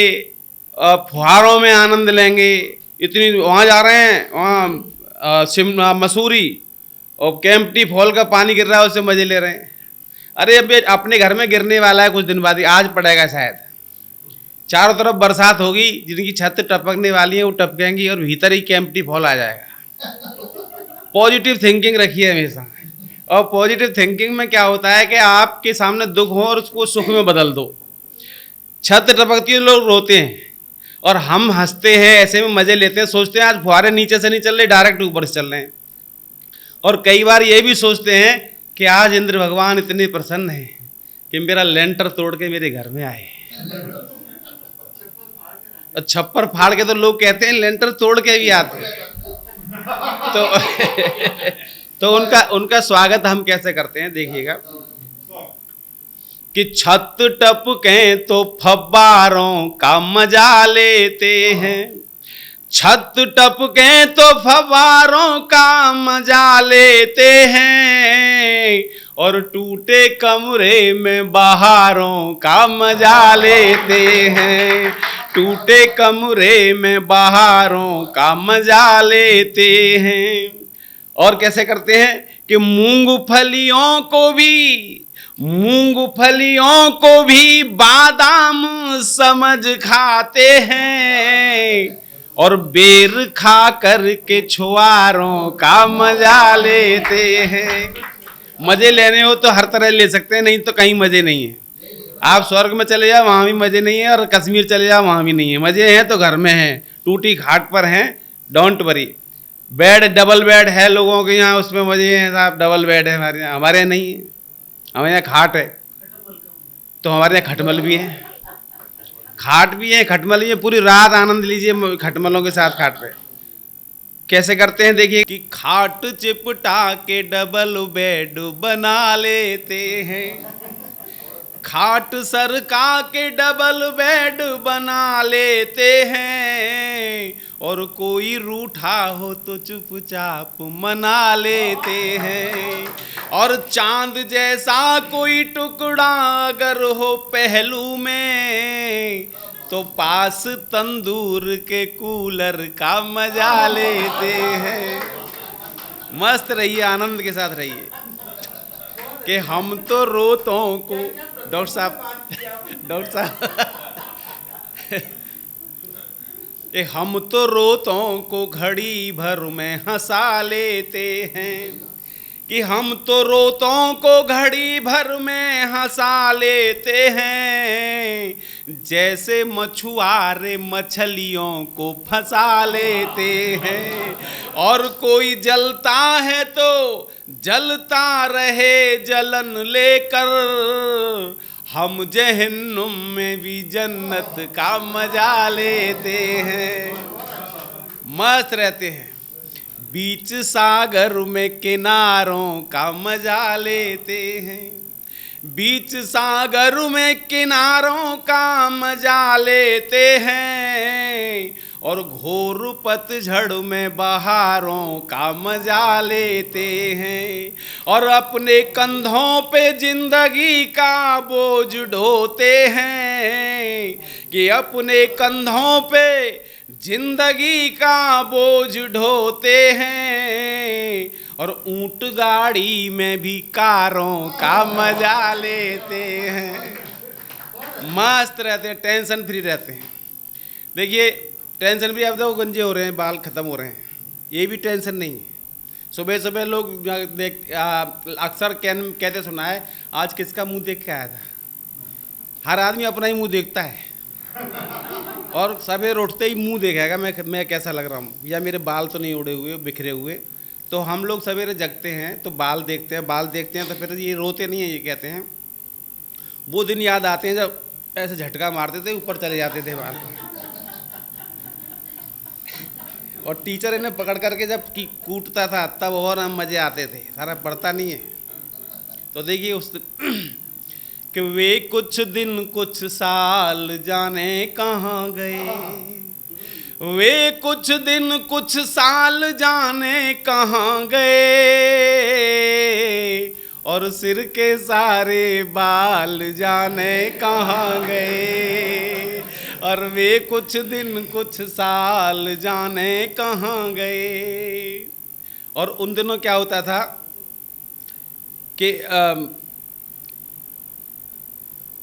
फुहारों में आनंद लेंगे, इतनी वहाँ जा रहे हैं, वहाँ शिमला मसूरी और केम्प्टी फॉल का पानी गिर रहा है, उससे मज़े ले रहे हैं। अरे अब अपने घर में गिरने वाला है कुछ दिन बाद ही, आज पड़ेगा शायद। चारों तरफ बरसात होगी, जिनकी छत टपकने वाली है वो टपकेंगी और भीतर ही कैंपटी फॉल आ जाएगा। पॉजिटिव थिंकिंग रखिए हमेशा। और पॉजिटिव थिंकिंग में क्या होता है कि आपके सामने दुख हो और उसको सुख में बदल दो। छत टपकती है, लोग रोते हैं और हम हंसते हैं, ऐसे में मजे लेते हैं, सोचते हैं आज फुहारे नीचे से नहीं चल रहे, डायरेक्ट ऊपर से चल रहे हैं। और कई बार ये भी सोचते हैं कि आज इंद्र भगवान इतने प्रसन्न हैं कि मेरा लेंटर तोड़ के मेरे घर में आए। और छप्पर फाड़ के तो लोग कहते हैं लेंटर तोड़ के भी आते हैं। तो उनका स्वागत हम कैसे करते हैं, देखिएगा कि छत टपके तो फव्वारों का मजा लेते हैं, छत टपके तो फव्वारों का मजा लेते हैं, और टूटे कमरे में बहारों का मजा लेते हैं, टूटे कमरे में बहारों का मजा लेते हैं। और कैसे करते हैं कि मूंगफलियों को भी बादाम समझ खाते हैं, और बेर खा करके छुआरों का मजा लेते हैं। मजे लेने हो तो हर तरह ले सकते हैं, नहीं तो कहीं मजे नहीं है। आप स्वर्ग में चले जाओ वहां भी मजे नहीं है, और कश्मीर चले जाओ वहां भी नहीं है। मजे हैं तो घर में हैं, टूटी घाट पर हैं, don't worry. Bed double bed है लोगों के यहाँ, उसमें मजे हैं साहब, डबल बेड है हमारे यहाँ नहीं है। हमारे यहाँ खाट है, तो हमारे यहाँ खटमल भी है, खाट भी है, खटमल भी है। पूरी रात आनंद लीजिए खटमलों के साथ खाट पे। कैसे करते हैं देखिए कि खाट चिपटा के डबल बेड बना लेते हैं, खाट सरका के डबल बेड बना लेते हैं, और कोई रूठा हो तो चुपचाप मना लेते हैं, और चांद जैसा कोई टुकड़ा अगर हो पहलू में तो पास तंदूर के कूलर का मजा लेते हैं। मस्त रहिए, आनंद के साथ रहिए कि हम तो रोतों को डॉक्टर साहब कि हम तो रोतों को घड़ी भर में हंसा लेते हैं, कि हम तो रोतों को घड़ी भर में हंसा लेते हैं, जैसे मछुआरे मछलियों को फंसा लेते हैं, और कोई जलता है तो जलता रहे जलन लेकर, हम जहन्नुम में भी जन्नत का मजा लेते हैं। मस्त रहते हैं, बीच सागर में किनारों का मजा लेते हैं, बीच सागर में किनारों का मजा लेते हैं, और घोर पतझड़ में बहारों का मजा लेते हैं, और अपने कंधों पे जिंदगी का बोझ ढोते हैं, कि अपने कंधों पे जिंदगी का बोझ ढोते हैं, और ऊंट गाड़ी में भी कारों का मजा लेते हैं। मस्त रहते हैं, टेंशन फ्री रहते हैं। देखिए टेंशन फ्री, अब देखो गंजे हो रहे हैं, बाल खत्म हो रहे हैं, ये भी टेंशन नहीं है। सुबह सुबह लोग अक्सर कहते सुना है, आज किसका मुंह देख के आया था। हर आदमी अपना ही मुंह देखता है, और सवेरे उठते ही मुंह देखेगा मैं कैसा लग रहा हूँ, या मेरे बाल तो नहीं उड़े हुए बिखरे हुए। तो हम लोग सवेरे जगते हैं तो बाल देखते हैं तो फिर ये रोते नहीं है, ये कहते हैं वो दिन याद आते हैं जब ऐसे झटका मारते थे, ऊपर चले जाते थे बाल, और टीचर इन्हें पकड़ करके जब कूटता था तब और मज़े आते थे, सारा पढ़ता नहीं है। तो देखिए उस कि वे कुछ दिन कुछ साल जाने कहाँ गए, वे कुछ दिन कुछ साल जाने कहाँ गए, और सिर के सारे बाल जाने कहाँ गए, और वे कुछ दिन कुछ साल जाने कहाँ गए। और उन दिनों क्या होता था कि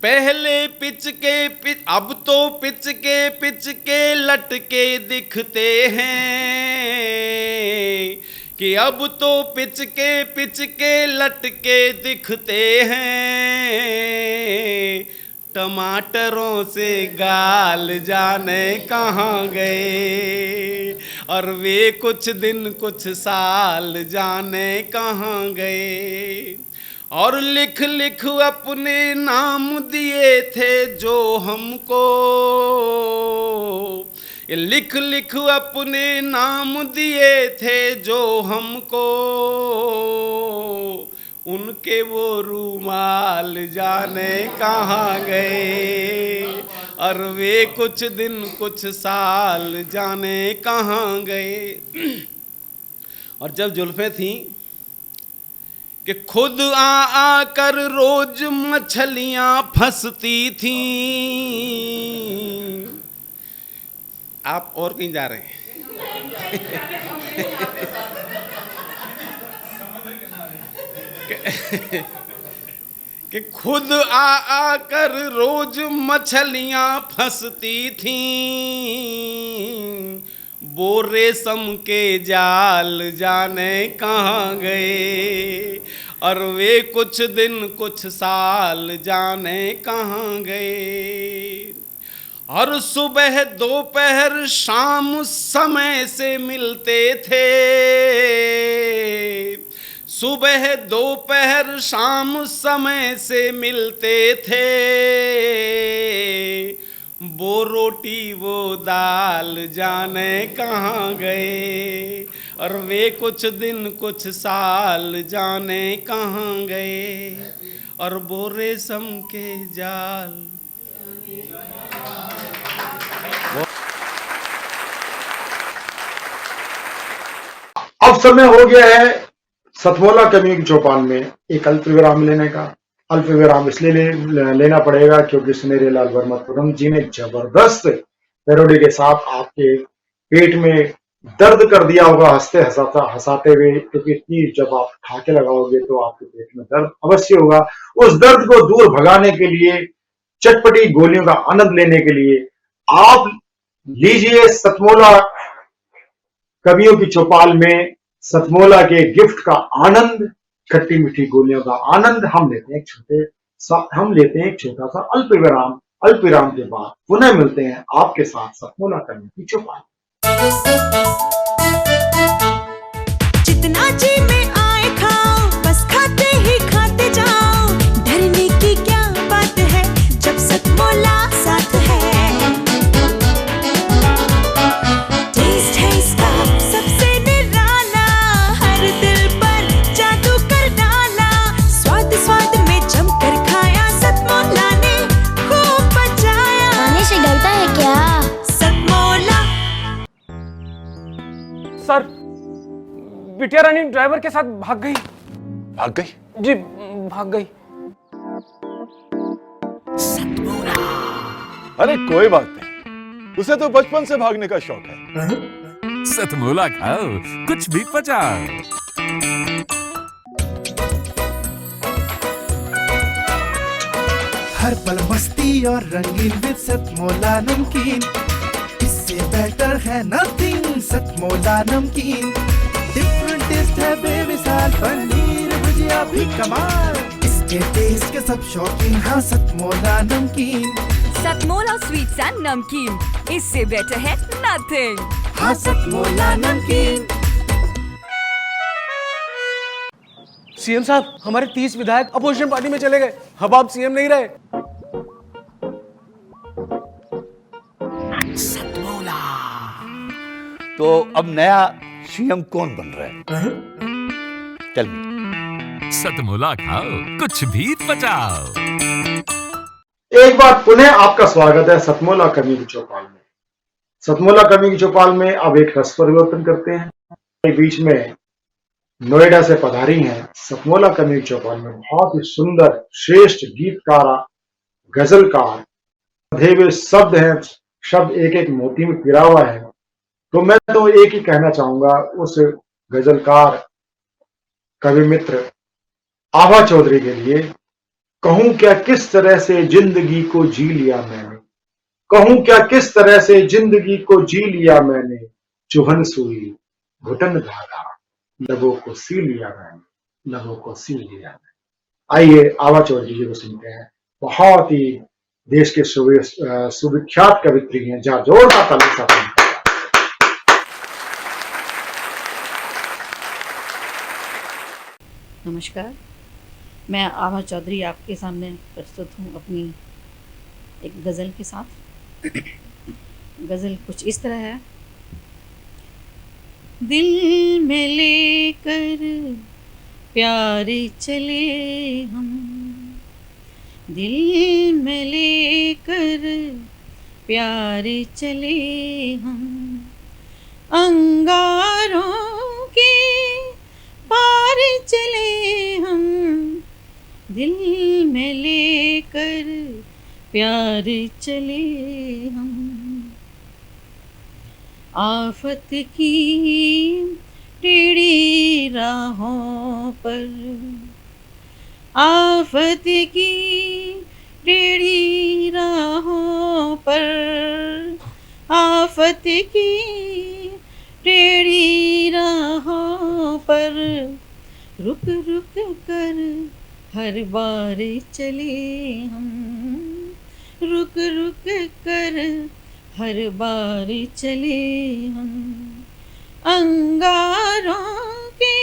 पहले पिच अब तो पिच के लटके दिखते हैं कि अब तो पिच के लटके दिखते हैं। टमाटरों से गाल जाने कहाँ गए और वे कुछ दिन कुछ साल जाने कहाँ गए। और लिख लिख अपने नाम दिए थे जो हमको, लिख लिख अपने नाम दिए थे जो हमको, उनके वो रूमाल जाने कहाँ गए और वे कुछ दिन कुछ साल जाने कहाँ गए। और जब जुल्फें थीं कि खुद आ कर रोज मछलियां फंसती थीं। आप और कहीं जा रहे हैं? कि खुद आ कर रोज मछलियां फंसती थीं। वो रेशम के जाल जाने कहाँ गए और वे कुछ दिन कुछ साल जाने कहाँ गए। और सुबह दोपहर शाम समय से मिलते थे, सुबह दोपहर शाम समय से मिलते थे। वो रोटी वो दाल जाने कहाँ गए और वे कुछ दिन कुछ साल जाने कहाँ गए। और वो रेशम के जाल। अब समय हो गया है सतमोला कवियों की चौपाल में एक अल्प विराम लेने का। अल्प विराम इसलिए लेना पड़ेगा क्योंकि सुनहरे लाल वर्मा पूनम जी ने जबरदस्त पैरोडी के साथ आपके पेट में दर्द कर दिया होगा हंसते हंसाते हुए, क्योंकि इतनी जब आप ठाके लगाओगे तो आपके पेट में दर्द अवश्य होगा। उस दर्द को दूर भगाने के लिए, चटपटी गोलियों का आनंद लेने के लिए आप लीजिए सतमोला कवियों की चौपाल में सतमोला के गिफ्ट का आनंद, खट्टी मीठी गोलियों का आनंद। हम लेते हैं एक छोटा सा अल्प विराम। अल्प विराम के बाद पुनः मिलते हैं आपके साथ सतमोला कवियों की चौपाल। जितना जी में आए खाओ, बस खाते ही खाते जाओ। डरने की क्या बात है जब सतमोला साथ है। टेस्ट है इसका सबसे निराला, हर दिल पर जादू कर डाला। स्वाद स्वाद में जमकर खाया, सतमोला ने खूब बचाया। खाने से डरता है क्या? सतमोला। सर, बिटिया रानी ड्राइवर के साथ भाग गई। भाग गई? जी भाग गई। अरे कोई बात नहीं, उसे तो बचपन से भागने का शौक है। सतमोला खाओ, कुछ भी पचाओ। हर पल मस्ती और रंगीन विद सतमोला नमकीन। इससे बेटर है नथिंग सतमोला नमकीन। डिफरेंट टेस्ट है बेमिसाल, पनीर भुजिया भी कमाल। इसके टेस्ट के सब शौकीन, हाँ सतमोला नमकीन। सतमोला स्वीट्स एंड नमकीन, इससे बेटर है नथिंग। हाँ सतमोला नमकीन। सीएम साहब, हमारे 30 विधायक अपोजिशन पार्टी में चले गए। अब आप सीएम नहीं रहे। तो अब नया सीएम कौन बन रहा है? Tell me. सतमोला खाओ, कुछ भी पचाओ। एक बार पुनः आपका स्वागत है सतमोला कवियों की चौपाल में। सतमोला कवियों की चौपाल में अब एक रस परिवर्तन करते हैं। बीच में नोएडा से पधारी हैं सतमोला कवियों की चौपाल में बहुत ही सुंदर श्रेष्ठ गीतकार, गजलकार, बधे शब्द हैं, शब्द एक एक मोती में पिरा हुआ है। तो मैं तो एक ही कहना चाहूंगा उस गजलकार कवि मित्र आभा चौधरी के लिए कहूं क्या किस तरह से जिंदगी को जी लिया मैंने, कहूं क्या किस तरह से जिंदगी को जी लिया मैंने, चुभन सुई घुटन धागा लबों को सी लिया मैंने, लबों को सी लिया मैंने। आइए आवा चौधरी जी को सुनते हैं। बहुत ही देश के सुविख्यात कवित्री हैं, जहाँ जोरदार ताली साथ हैं। नमस्कार, मैं आभा चौधरी आपके सामने प्रस्तुत हूँ अपनी एक गज़ल के साथ। गज़ल कुछ इस तरह है। दिल में लेकर प्यारे चले हम, दिल में लेकर प्यारे चले हम, अंगारों के पार चले हम, दिल में लेकर प्यार चले हम। आफत की टेढ़ी राहों पर, आफत की टेढ़ी राहों पर, आफत की टेढ़ी राहों पर, रुक रुक कर हर बार चले हम, रुक रुक कर हर बार चले हम, अंगारों के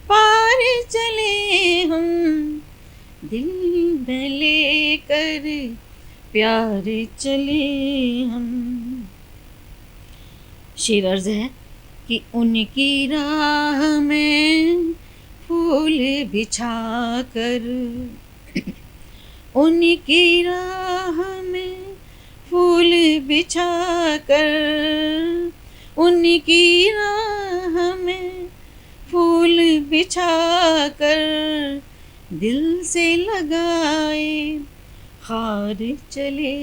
पार चले हम, दिल में लेकर प्यार चले हम। शेर अर्ज है कि उनकी राह में फूल बिछा कर, उनकी राह में फूल बिछा कर, उनकी राह में फूल बिछा कर, दिल से लगाए हार चले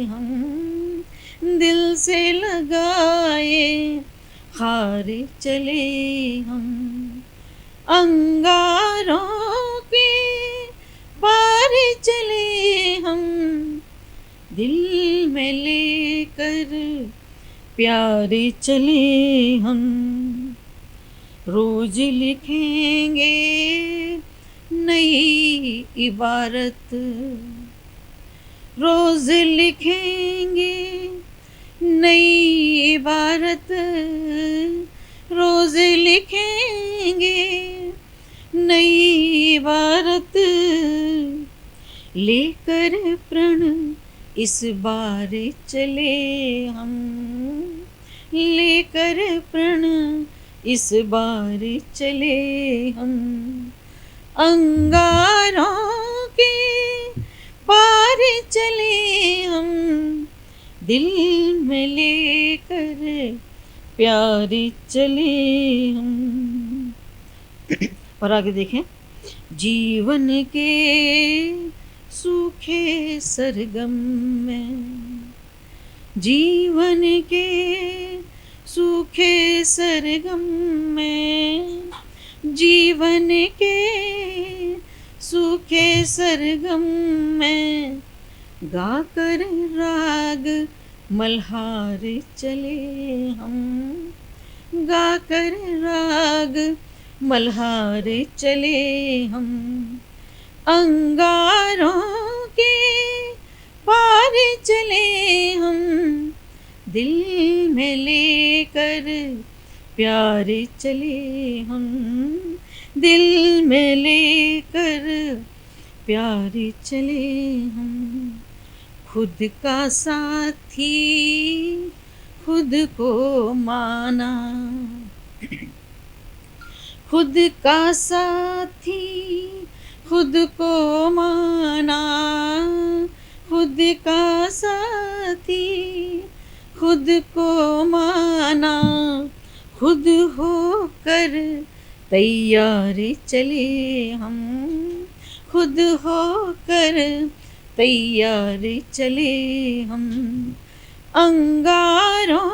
हम, दिल से लगाए हार चले हम, अंगारों के पार चले हम, दिल में लेकर प्यार चले हम। रोज लिखेंगे नई इबारत, रोज लिखेंगे नई इबारत, रोज लिखेंगे नई इबारत, लेकर प्रण इस बार चले हम, लेकर प्रण इस बार चले हम, अंगारों के पार चले हम, दिल में लेकर प्यार चले हम। और आगे देखें। जीवन के सूखे सरगम में, जीवन के सूखे सरगम में, जीवन के सूखे सरगम में, गाकर राग मल्हार चले हम, गाकर राग मल्हार चले हम, अंगारों के पार चले हम, दिल में लेकर प्यार चले हम, दिल में लेकर प्यार चले हम। खुद का साथी खुद को माना, खुद का साथी खुद को माना, खुद का साथी खुद को माना, खुद होकर तैयार चले हम, खुद होकर तैयार चले हम, अंगारों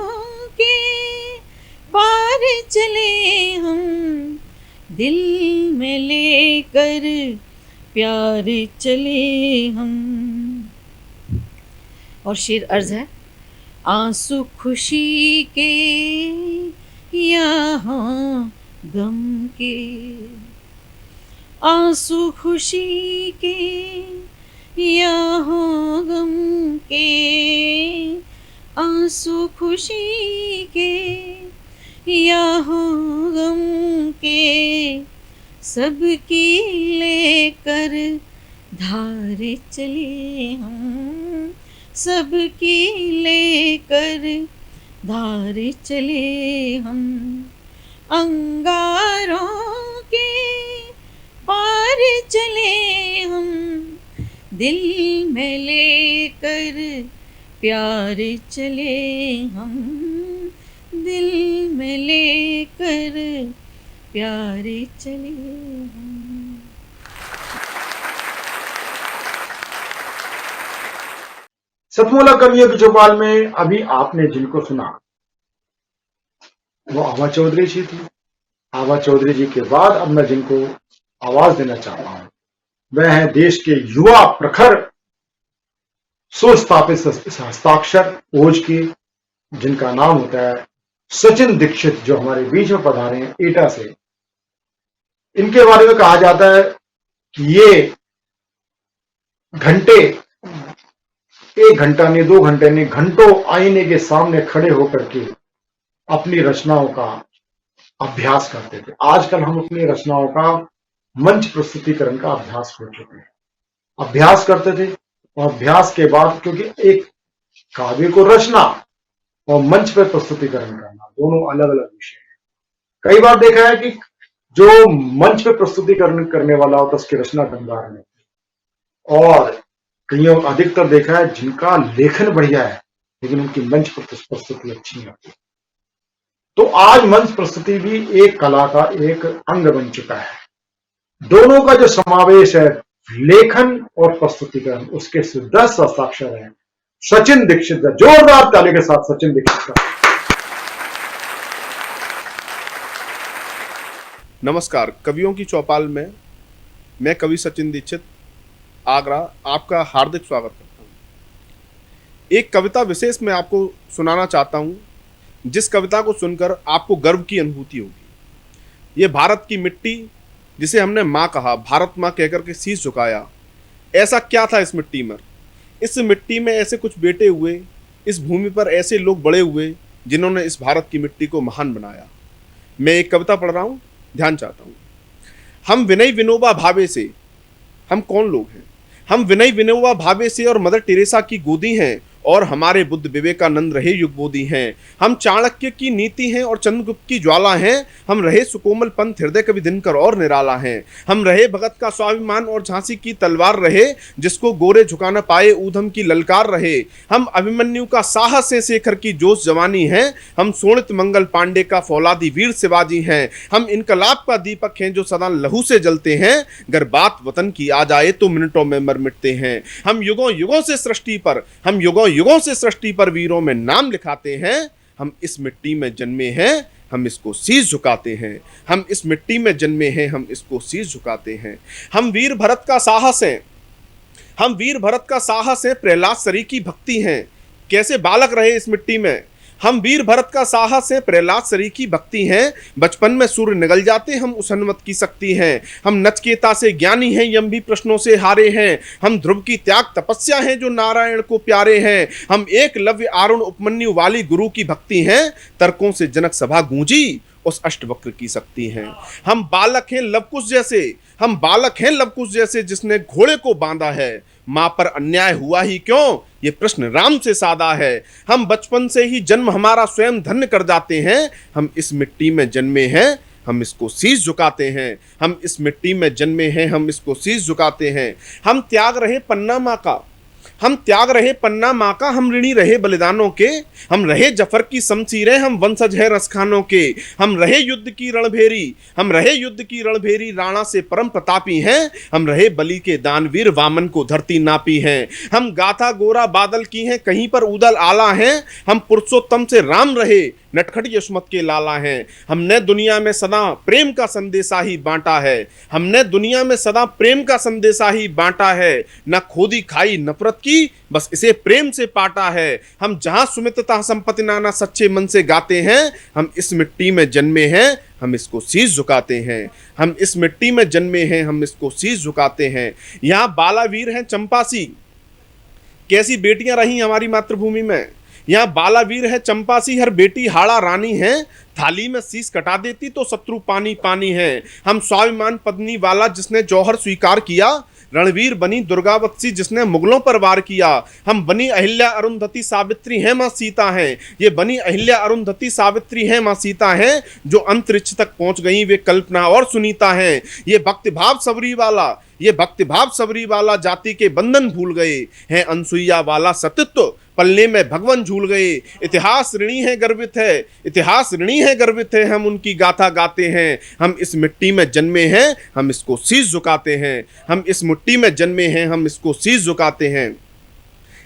के पार चले हम, दिल में लेकर प्यारे चले हम। और शेर अर्ज है, आंसू खुशी के यहाँ गम के, आंसू खुशी के यहाँ गम के, आंसू खुशी के यहाँ गम के, सबकी लेकर धारे चले हम, सबकी लेकर धारे चले हम। अंगारों के पार चले हम, दिल में लेकर प्यार चले हम, दिल में लेकर प्यार चले हम। सतमोला कवियों की चौपाल में अभी आपने जिनको सुना वो आभा चौधरी जी थी। आभा चौधरी जी के बाद अब मैं जिनको आवाज देना चाहता हूं वह है देश के युवा प्रखर सुस्थापित हस्ताक्षर ओज के, जिनका नाम होता है सचिन दीक्षित, जो हमारे बीच में पधारे हैं एटा से। इनके बारे में कहा जाता है कि ये घंटे, 1 घंटा नहीं 2 घंटे नहीं, घंटों आईने के सामने खड़े होकर के अपनी रचनाओं का अभ्यास करते थे। आजकल हम अपनी रचनाओं का मंच प्रस्तुतिकरण का अभ्यास कर चुके हैं, अभ्यास करते थे। और अभ्यास के बाद, क्योंकि एक काव्य को रचना और मंच पर प्रस्तुतिकरण करना दोनों अलग अलग विषय हैं। कई बार देखा है कि जो मंच पर प्रस्तुतिकरण करने वाला होता है उसकी रचना दमदार नहीं, और कईयों अधिकतर देखा है जिनका लेखन बढ़िया है लेकिन उनकी मंच पर प्रस्तुति अच्छी नहीं होती। तो आज मंच प्रस्तुति भी एक कला का एक अंग बन चुका है। दोनों का जो समावेश है, लेखन और प्रस्तुतिकरण, उसके 10 हस्ताक्षर हैं सचिन दीक्षित का। जोरदार ताली के साथ सचिन दीक्षित का। नमस्कार, कवियों की चौपाल में मैं कवि सचिन दीक्षित आगरा आपका हार्दिक स्वागत करता हूं। एक कविता विशेष मैं आपको सुनाना चाहता हूं, जिस कविता को सुनकर आपको गर्व की अनुभूति होगी। ये भारत की मिट्टी, जिसे हमने माँ कहा, भारत माँ कहकर के शीश झुकाया। ऐसा क्या था इस मिट्टी में? इस मिट्टी में ऐसे कुछ बेटे हुए, इस भूमि पर ऐसे लोग बड़े हुए जिन्होंने इस भारत की मिट्टी को महान बनाया। मैं एक कविता पढ़ रहा हूँ, ध्यान चाहता हूँ। हम विनय विनोबा भावे से, हम कौन लोग हैं? हम विनय विनोबा भावे से और मदर टेरेसा की गोदी हैं, और हमारे बुद्ध विवेकानंद रहे युगबोधी हैं। हम चाणक्य की नीति हैं और चंद्रगुप्त की ज्वाला हैं। हम रहे सुकोमल पंथ हृदय कवि दिनकर और निराला हैं। हम रहे भगत का स्वाभिमान और झांसी की तलवार रहे, जिसको गोरे झुका न पाए ऊधम की ललकार रहे। हम अभिमन्यु का साहस है, शेखर की जोश जवानी है। हम सोनित मंगल पांडे का फौलादी वीर शिवाजी हैं। हम इनकलाब का दीपक हैं जो सदा लहू से जलते हैं। अगर बात वतन की आ जाए तो मिनटों में मर मिटते हैं। हम युगों युगों से सृष्टि पर, हम युगों से सृष्टि पर वीरों में नाम लिखाते हैं। हम इस मिट्टी में जन्मे हैं, हम इसको शीश झुकाते हैं। हम इस मिट्टी में जन्मे हैं, हम इसको शीश झुकाते हैं। हम वीर भरत का साहस हैं, हम वीर भरत का साहस है, प्रहलाद सरी की भक्ति हैं। कैसे बालक रहे इस मिट्टी में। हम वीर भरत का साहस है, प्रहलाद सरी की भक्ति हैं। बचपन में सूर्य निगल जाते, हम उस हनुमत की शक्ति हैं। हम नचकेता से ज्ञानी हैं, यम भी प्रश्नों से हारे हैं। हम ध्रुव की त्याग तपस्या हैं जो नारायण को प्यारे हैं। हम एक लव्य आरुण उपमन्यु वाली गुरु की भक्ति हैं। तर्कों से जनक सभा गूंजी, उस अष्टवक्र की शक्ति हैं। हम बालक हैं लवकुश जैसे, हम बालक हैं लवकुश जैसे, जिसने घोड़े को बांधा है। माँ पर अन्याय हुआ ही क्यों, ये प्रश्न राम से सादा है। हम बचपन से ही जन्म हमारा स्वयं धन्य कर जाते हैं। हम इस मिट्टी में जन्मे हैं, हम इसको शीश झुकाते हैं। हम इस मिट्टी में जन्मे हैं, हम इसको शीश झुकाते हैं। हम त्याग रहे पन्ना माँ का, हम त्याग रहे पन्ना माँ का। हम ऋणी रहे बलिदानों के, हम रहे जफर की शमशीरें। हम वंशज है रसखानों के। हम रहे युद्ध की रणभेरी, हम रहे युद्ध की रणभेरी। राणा से परम प्रतापी हैं। हम रहे बलि के दानवीर, वामन को धरती नापी हैं। हम गाथा गोरा बादल की हैं, कहीं पर उदल आला हैं। हम पुरुषोत्तम से राम रहे, नटखट यशमत के लाला हैं। हमने दुनिया में सदा प्रेम का संदेशा ही बांटा है, हमने दुनिया में सदा प्रेम का संदेशा ही बांटा है। न खोदी खाई नफरत की, बस इसे प्रेम से पाटा है। हम जहां सुमित्रता संपत्ति नाना सच्चे मन से गाते हैं, हम इस मिट्टी में जन्मे हैं, हम इसको शीश झुकाते हैं। हम इस मिट्टी में जन्मे हैं, हम इसको शीश झुकाते हैं। यहाँ बालावीर हैं चंपासी, कैसी बेटियां रही हमारी मातृभूमि में। यहाँ बालावीर है चंपासी, हर बेटी हाड़ा रानी है। थाली में शीश कटा देती तो शत्रु पानी पानी है। हम स्वाभिमान पत्नी वाला जिसने जौहर स्वीकार किया, रणवीर बनी दुर्गावत्सी जिसने मुगलों पर वार किया। हम बनी अहिल्या अरुंधति सावित्री हैं माँ सीता हैं, ये बनी अहिल्या अरुंधति सावित्री हैं माँ सीता हैं। जो अंतरिक्ष तक पहुंच गई वे कल्पना और सुनीता हैं। ये भक्तिभाव सबरी वाला, ये भक्तिभाव सबरी वाला जाति के बंधन भूल गए हैं। अनसुईया वाला सतीत्व पलने में भगवान झूल गए। इतिहास ऋणी है गर्वित है, इतिहास ऋणी है गर्वित है। हम उनकी गाथा गाते हैं। हम इस मिट्टी में जन्मे हैं, हम इसको शीश झुकाते हैं। हम इस मिट्टी में जन्मे हैं, हम इसको शीश झुकाते हैं।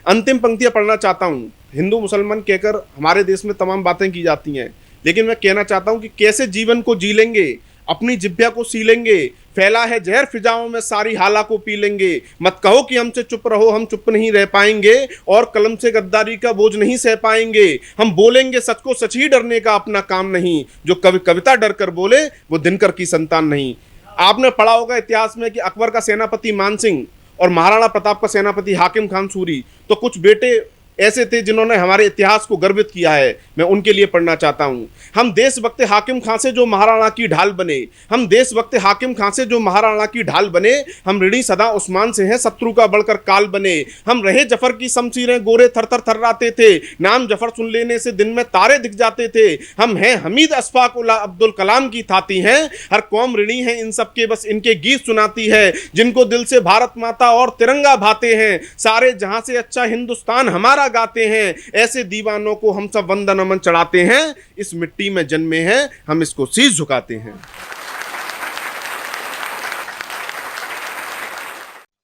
अंतिम पंक्तियां पढ़ना चाहता हूं। हिंदू मुसलमान कहकर हमारे देश में तमाम बातें की जाती हैं, लेकिन मैं कहना चाहता हूं कि कैसे जीवन को जी लेंगे, अपनी जिब्या को सी लेंगे। फैला है जहर फिजाओं में, सारी हाला को पी लेंगे। मत कहो कि हमसे चुप रहो, हम चुप नहीं रह पाएंगे और कलम से गद्दारी का बोझ नहीं सह पाएंगे। हम बोलेंगे सच को, सच ही डरने का अपना काम नहीं। जो कवि कविता डर कर बोले वो दिनकर की संतान नहीं। आपने पढ़ा होगा इतिहास में कि अकबर का सेनापति मान सिंह और महाराणा प्रताप का सेनापति हाकिम खान सूरी, तो कुछ बेटे ऐसे थे जिन्होंने हमारे इतिहास को गर्वित किया है। मैं उनके लिए पढ़ना चाहता हूं। हम देशभक्त हाकिम खां से जो महाराणा की ढाल बने, हम देशभक्त हाकिम खां से जो महाराणा की ढाल बने। हम ऋणी सदा उस्मान से हैं, शत्रु का बढ़कर काल बने। हम रहे जफर की शमशीरें, गोरे थर थर थर्राते थे। नाम जफर सुन लेने से दिन में तारे दिख जाते थे। हम हैं हमीद अशफाक उल्ला अब्दुल कलाम की थाती हैं। हर कौम ऋणी है इन सब के, बस इनके गीत सुनाती है। जिनको दिल से भारत माता और तिरंगा भाते हैं, सारे जहां से अच्छा हिंदुस्तान हमारा गाते हैं। ऐसे दीवानों को हम सब वंदन नमन चढ़ाते हैं। इस मिट्टी में जन्मे हैं, हम इसको शीश झुकाते हैं।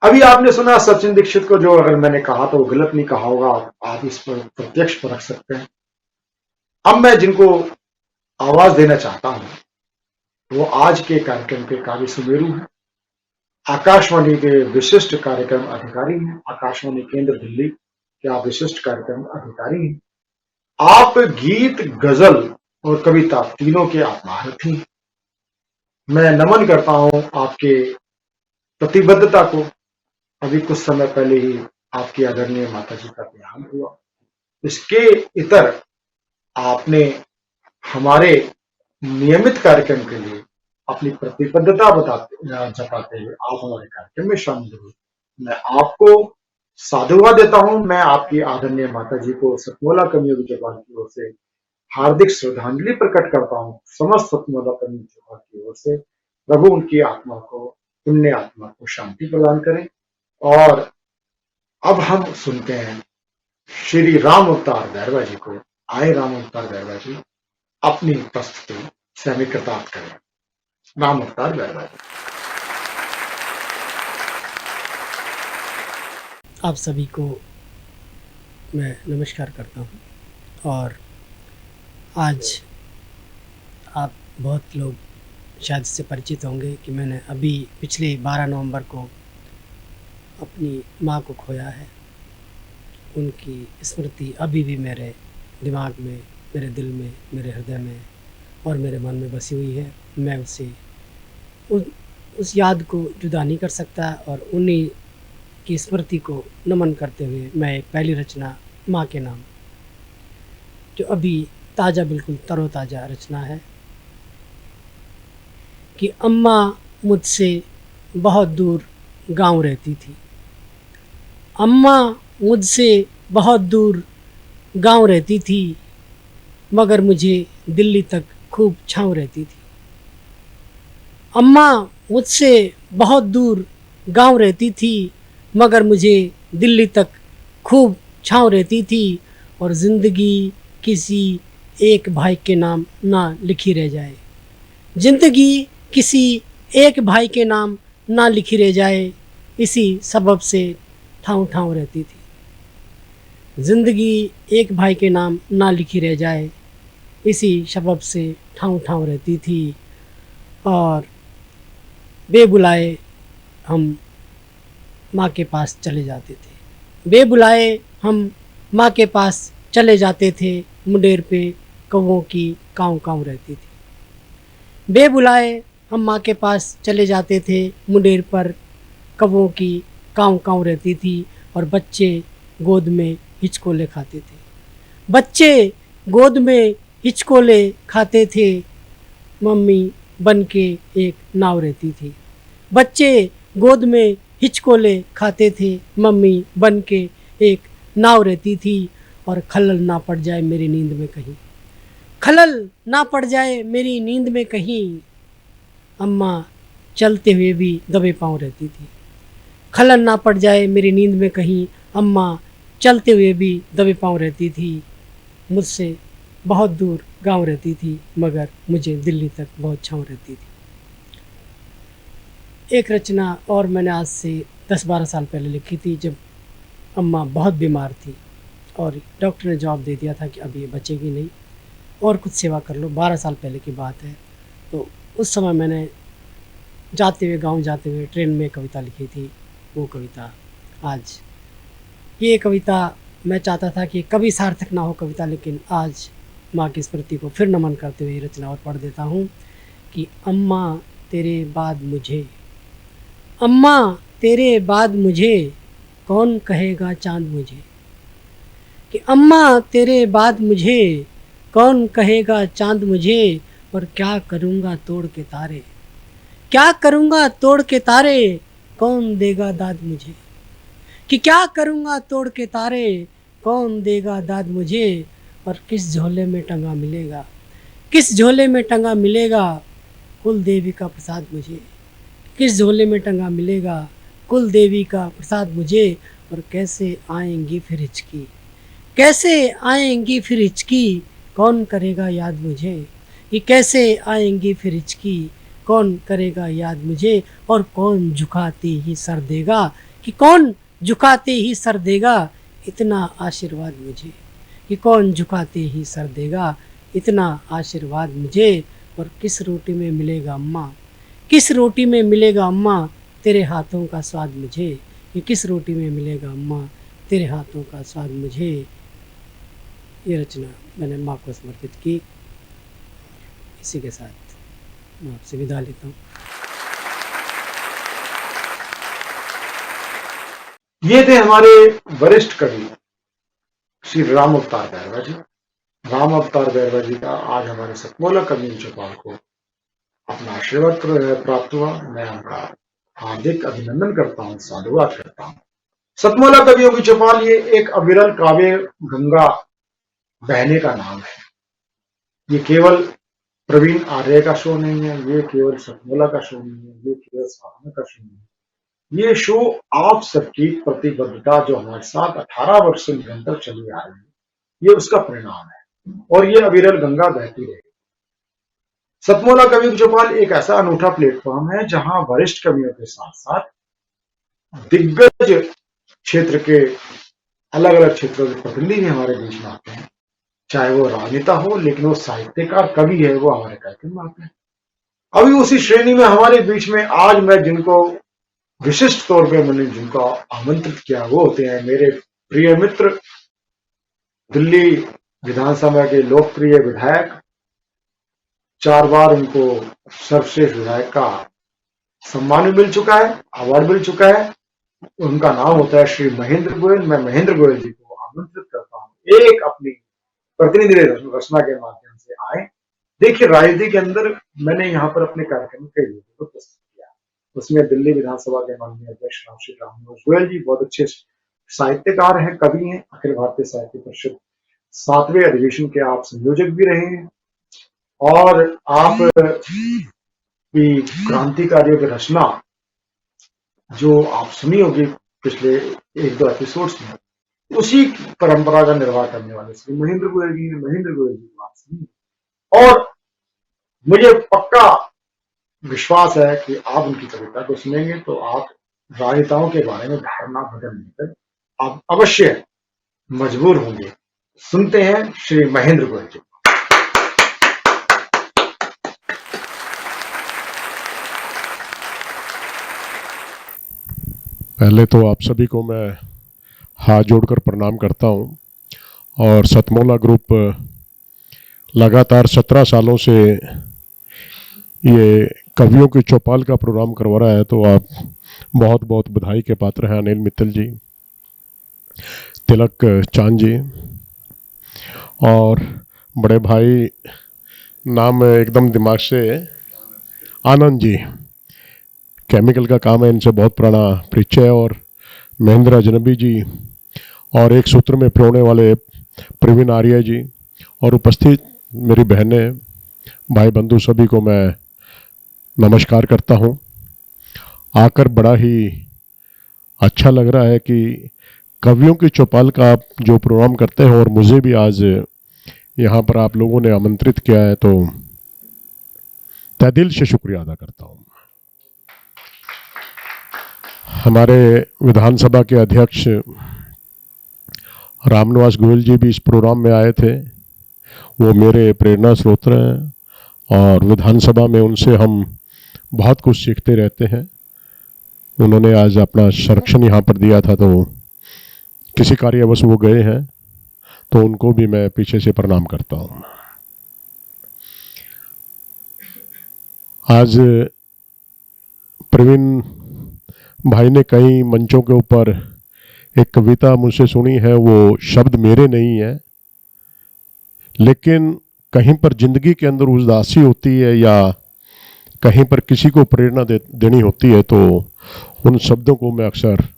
अभी आपने सुना सचिन दीक्षित को, जो अगर मैंने कहा तो वो गलत नहीं कहा होगा, आप इस पर प्रत्यक्ष परख सकते हैं। अब मैं जिनको आवाज देना चाहता हूं वो आज के कार्यक्रम के काफी सुमेरु हैं, आकाशवाणी के विशिष्ट कार्यक्रम अधिकारी हैं, आकाशवाणी केंद्र दिल्ली कि आप विशिष्ट कार्यक्रम अधिकारी हैं। आप गीत, गजल और कविता तीनों के आप महारथी हैं। मैं नमन करता हूं आपके प्रतिबद्धता को। अभी कुछ समय पहले ही आपकी आदरणीय माता जी का देहांत हुआ। इसके इतर आपने हमारे नियमित कार्यक्रम के लिए अपनी प्रतिबद्धता जताते हुए आप हमारे कार्यक्रम में शामिल हुए। मैं आपको साधुवाद देता हूं। मैं आपकी आदरणीय माता जी को सतमोला कवियों की चौपाल की ओर से हार्दिक श्रद्धांजलि प्रकट करता हूं। समस्त सतमोला कवियों की चौपाल की ओर से प्रभु उनकी आत्मा को, पुण्य आत्मा को शांति प्रदान करें। और अब हम सुनते हैं श्री राम अवतार बैरवा जी को। आए राम अवतार बैरवा जी अपनी प्रस्तुति से हमें कृतार्थ करें। राम अवतार बैरवा जी। आप सभी को मैं नमस्कार करता हूं। और आज आप बहुत लोग शायद इससे परिचित होंगे कि मैंने अभी पिछले 12 नवंबर को अपनी माँ को खोया है। उनकी स्मृति अभी भी मेरे दिमाग में, मेरे दिल में, मेरे हृदय में और मेरे मन में बसी हुई है। मैं उसे उस याद को जुदा नहीं कर सकता। और उन्हीं की स्मृति को नमन करते हुए मैं एक पहली रचना माँ के नाम, जो अभी ताज़ा, बिल्कुल तरोताज़ा रचना है कि अम्मा मुझसे बहुत दूर गांव रहती थी। अम्मा मुझसे बहुत दूर गांव रहती थी, मगर मुझे दिल्ली तक खूब छाँव रहती थी। अम्मा मुझसे बहुत दूर गांव रहती थी, मगर मुझे दिल्ली तक खूब छाँव रहती थी। और ज़िंदगी किसी एक भाई के नाम ना लिखी रह जाए, ज़िंदगी किसी एक भाई के नाम ना लिखी रह जाए, इसी सबब से ठाँव ठाँव रहती थी। ज़िंदगी एक भाई के नाम ना लिखी रह जाए, इसी सबब से ठाव ठाव रहती थी और बेबुलाए हम माँ के पास चले जाते थे। बेबुलाए हम माँ के पास चले जाते थे, मुंडेर पे कौवों की काँव काँव रहती थी। बेबुलाए हम माँ के पास चले जाते थे, मुंडेर पर कौवों की काँव काँव रहती थी और बच्चे गोद में हिचकोले खाते थे। बच्चे गोद में हिचकोले खाते थे, मम्मी बन के एक नाव रहती थी। बच्चे गोद में हिचकोले खाते थे, मम्मी बन के एक नाव रहती थी। और खलल ना पड़ जाए मेरी नींद में कहीं, खलल ना पड़ जाए मेरी नींद में कहीं, अम्मा चलते हुए भी दबे पाँव रहती थी। खलल ना पड़ जाए मेरी नींद में कहीं, अम्मा चलते हुए भी दबे पाँव रहती थी। मुझसे बहुत दूर गांव रहती थी, मगर मुझे दिल्ली तक बहुत छाँव रहती थी। एक रचना और मैंने आज से 10-12 साल पहले लिखी थी, जब अम्मा बहुत बीमार थी और डॉक्टर ने जवाब दे दिया था कि अब ये बचेगी नहीं और कुछ सेवा कर लो। 12 साल पहले की बात है। तो उस समय मैंने जाते हुए, गांव जाते हुए ट्रेन में कविता लिखी थी। वो कविता आज, ये कविता मैं चाहता था कि कभी सार्थक ना हो कविता, लेकिन आज माँ की स्मृति को फिर नमन करते हुए ये रचना और पढ़ देता हूँ कि अम्मा तेरे बाद मुझे, अम्मा तेरे बाद मुझे कौन कहेगा चांद मुझे, कि अम्मा तेरे बाद मुझे कौन कहेगा चांद मुझे, और क्या करूँगा तोड़ के तारे, क्या करूँगा तोड़ के तारे, कौन देगा दाद मुझे, कि क्या करूँगा तोड़ के तारे, कौन देगा दाद मुझे, और किस झोले में टंगा मिलेगा, किस झोले में टंगा मिलेगा कुल देवी का प्रसाद मुझे, किस झोले में टंगा मिलेगा कुल देवी का प्रसाद मुझे, और कैसे आएंगी फिर हिचकी, कैसे आएंगी फिर हिचकी, कौन करेगा याद मुझे, कि कैसे आएंगी फिर हिचकी, कौन करेगा याद मुझे, और कौन झुकाते ही सर देगा, कि कौन झुकाते ही सर देगा इतना आशीर्वाद मुझे, कि कौन झुकाते ही सर देगा इतना आशीर्वाद मुझे, और किस रोटी में मिलेगा अम्मा, किस रोटी में मिलेगा अम्मा तेरे हाथों का स्वाद मुझे, कि किस रोटी में मिलेगा अम्मा तेरे हाथों का स्वाद मुझे। ये रचना मैंने माँ को समर्पित की। इसी के साथ मैं आपसे विदा लेता हूँ। ये थे हमारे वरिष्ठ कवि श्री राम अवतार बैरवा जी। राम अवतार बैरवा जी का आज हमारे सतमोला कवि चौपाल को अपना आशीर्वाद प्राप्त हुआ। मैं उनका हार्दिक अभिनंदन करता हूँ, साधुवाद करता हूँ। सतमोला कवियों की चौपाल ये एक अविरल काव्य गंगा बहने का नाम है। ये केवल प्रवीण आर्य का शो नहीं है, ये केवल सतमोला का शो नहीं है, ये केवल साधना का शो नहीं है। ये शो आप सबकी प्रतिबद्धता जो हमारे साथ 18 वर्ष से निरंतर चली आ रही है, ये उसका परिणाम है और ये अविरल गंगा बहती रहेगी। सतमोला कवि चौपाल एक ऐसा अनूठा प्लेटफॉर्म है जहां वरिष्ठ कवियों के साथ साथ दिग्गज क्षेत्र के अलग अलग क्षेत्रों के प्रतिनिधि भी हमारे बीच में आते हैं। चाहे वो राजनेता हो, लेकिन वो साहित्यकार कवि है, वो हमारे कार्यक्रम में आते हैं। अभी उसी श्रेणी में हमारे बीच में आज मैं जिनको विशिष्ट तौर पे मैंने जिनको आमंत्रित किया वो होते हैं मेरे प्रिय मित्र, दिल्ली विधानसभा के लोकप्रिय विधायक, 4 बार उनको सर्वश्रेष्ठ विधायक का सम्मान मिल चुका है, अवार्ड मिल चुका है। उनका नाम होता है श्री महेंद्र गोयल। मैं महेंद्र गोयल जी को आमंत्रित करता हूँ एक अपनी प्रतिनिधि रचना के माध्यम से आए। देखिए, राजनीति के अंदर मैंने यहाँ पर अपने कार्यक्रम कई लोगों को प्रस्तुत किया। उसमें दिल्ली विधानसभा के माननीय अध्यक्ष श्री रामनिवास गोयल जी बहुत अच्छे साहित्यकार हैं, कवि हैं, अखिल भारतीय साहित्य परिषद 7वें अधिवेशन के आप संयोजक भी रहे हैं और आप की क्रांतिकारियों की रचना जो आप सुनी होगी पिछले 1-2 एपिसोड्स में, उसी परंपरा का निर्वाह करने वाले श्री महेंद्र गोयल जी की बात सुनी और मुझे पक्का विश्वास है कि आप उनकी कविता को सुनेंगे तो आप राजनेताओं के बारे में धारणा बदलने पर आप अवश्य मजबूर होंगे। सुनते हैं श्री महेंद्र गोयल जी। पहले तो आप सभी को मैं हाथ जोड़कर प्रणाम करता हूं और सतमोला ग्रुप लगातार 17 सालों से ये कवियों की चौपाल का प्रोग्राम करवा रहा है, तो आप बहुत बहुत बधाई के पात्र हैं। अनिल मित्तल जी, तिलक चांद जी और बड़े भाई नाम एकदम दिमाग से, आनंद जी, केमिकल का काम है, इनसे बहुत पुराना परिचय, और महेंद्र अजनबी जी, और एक सूत्र में पिरोने वाले प्रवीण आर्य जी, और उपस्थित मेरी बहनें, भाई बंधु सभी को मैं नमस्कार करता हूं। आकर बड़ा ही अच्छा लग रहा है कि कवियों की चौपाल का आप जो प्रोग्राम करते हैं और मुझे भी आज यहाँ पर आप लोगों ने आमंत्रित किया है, तो तहे दिल से शुक्रिया अदा करता हूँ। हमारे विधानसभा के अध्यक्ष रामनिवास गोयल जी भी इस प्रोग्राम में आए थे। वो मेरे प्रेरणा स्रोत हैं और विधानसभा में उनसे हम बहुत कुछ सीखते रहते हैं। उन्होंने आज अपना संरक्षण यहाँ पर दिया था, तो किसी कार्यवश वो गए हैं, तो उनको भी मैं पीछे से प्रणाम करता हूँ। आज प्रवीण भाई ने कई मंचों के ऊपर एक कविता मुझसे सुनी है। वो शब्द मेरे नहीं है, लेकिन कहीं पर जिंदगी के अंदर उदासी होती है या कहीं पर किसी को प्रेरणा देनी होती है, तो उन शब्दों को मैं अक्सर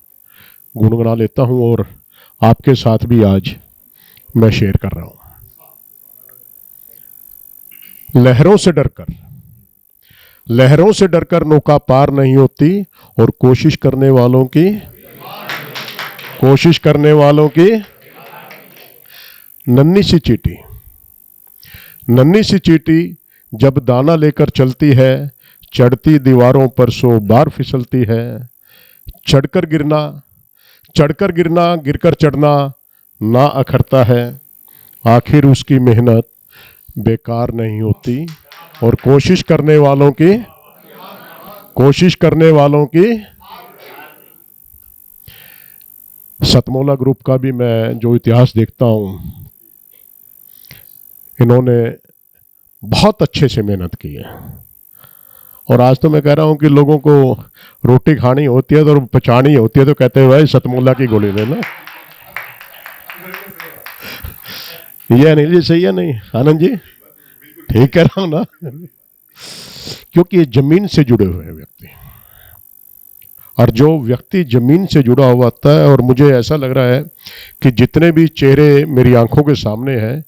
गुनगुना लेता हूं और आपके साथ भी आज मैं शेयर कर रहा हूं। लहरों से डरकर नौका पार नहीं होती, और कोशिश करने वालों की नन्ही सी चींटी जब दाना लेकर चलती है, चढ़ती दीवारों पर 100 बार फिसलती है। चढ़कर गिरना गिरकर चढ़ना ना अखरता है, आखिर उसकी मेहनत बेकार नहीं होती, और कोशिश करने वालों की सतमोला ग्रुप का भी मैं जो इतिहास देखता हूं, इन्होंने बहुत अच्छे से मेहनत की है। और आज तो मैं कह रहा हूं कि लोगों को रोटी खानी होती है तो पचानी होती है, तो कहते हैं भाई सतमोला की गोली लेना। ये अनिल जी सही है नहीं? आनंद जी ठीक कह रहा हूं ना? क्योंकि ये जमीन से जुड़े हुए हैं व्यक्ति, और जो व्यक्ति जमीन से जुड़ा हुआ होता है, और मुझे ऐसा लग रहा है कि जितने भी चेहरे मेरी आंखों के सामने हैं,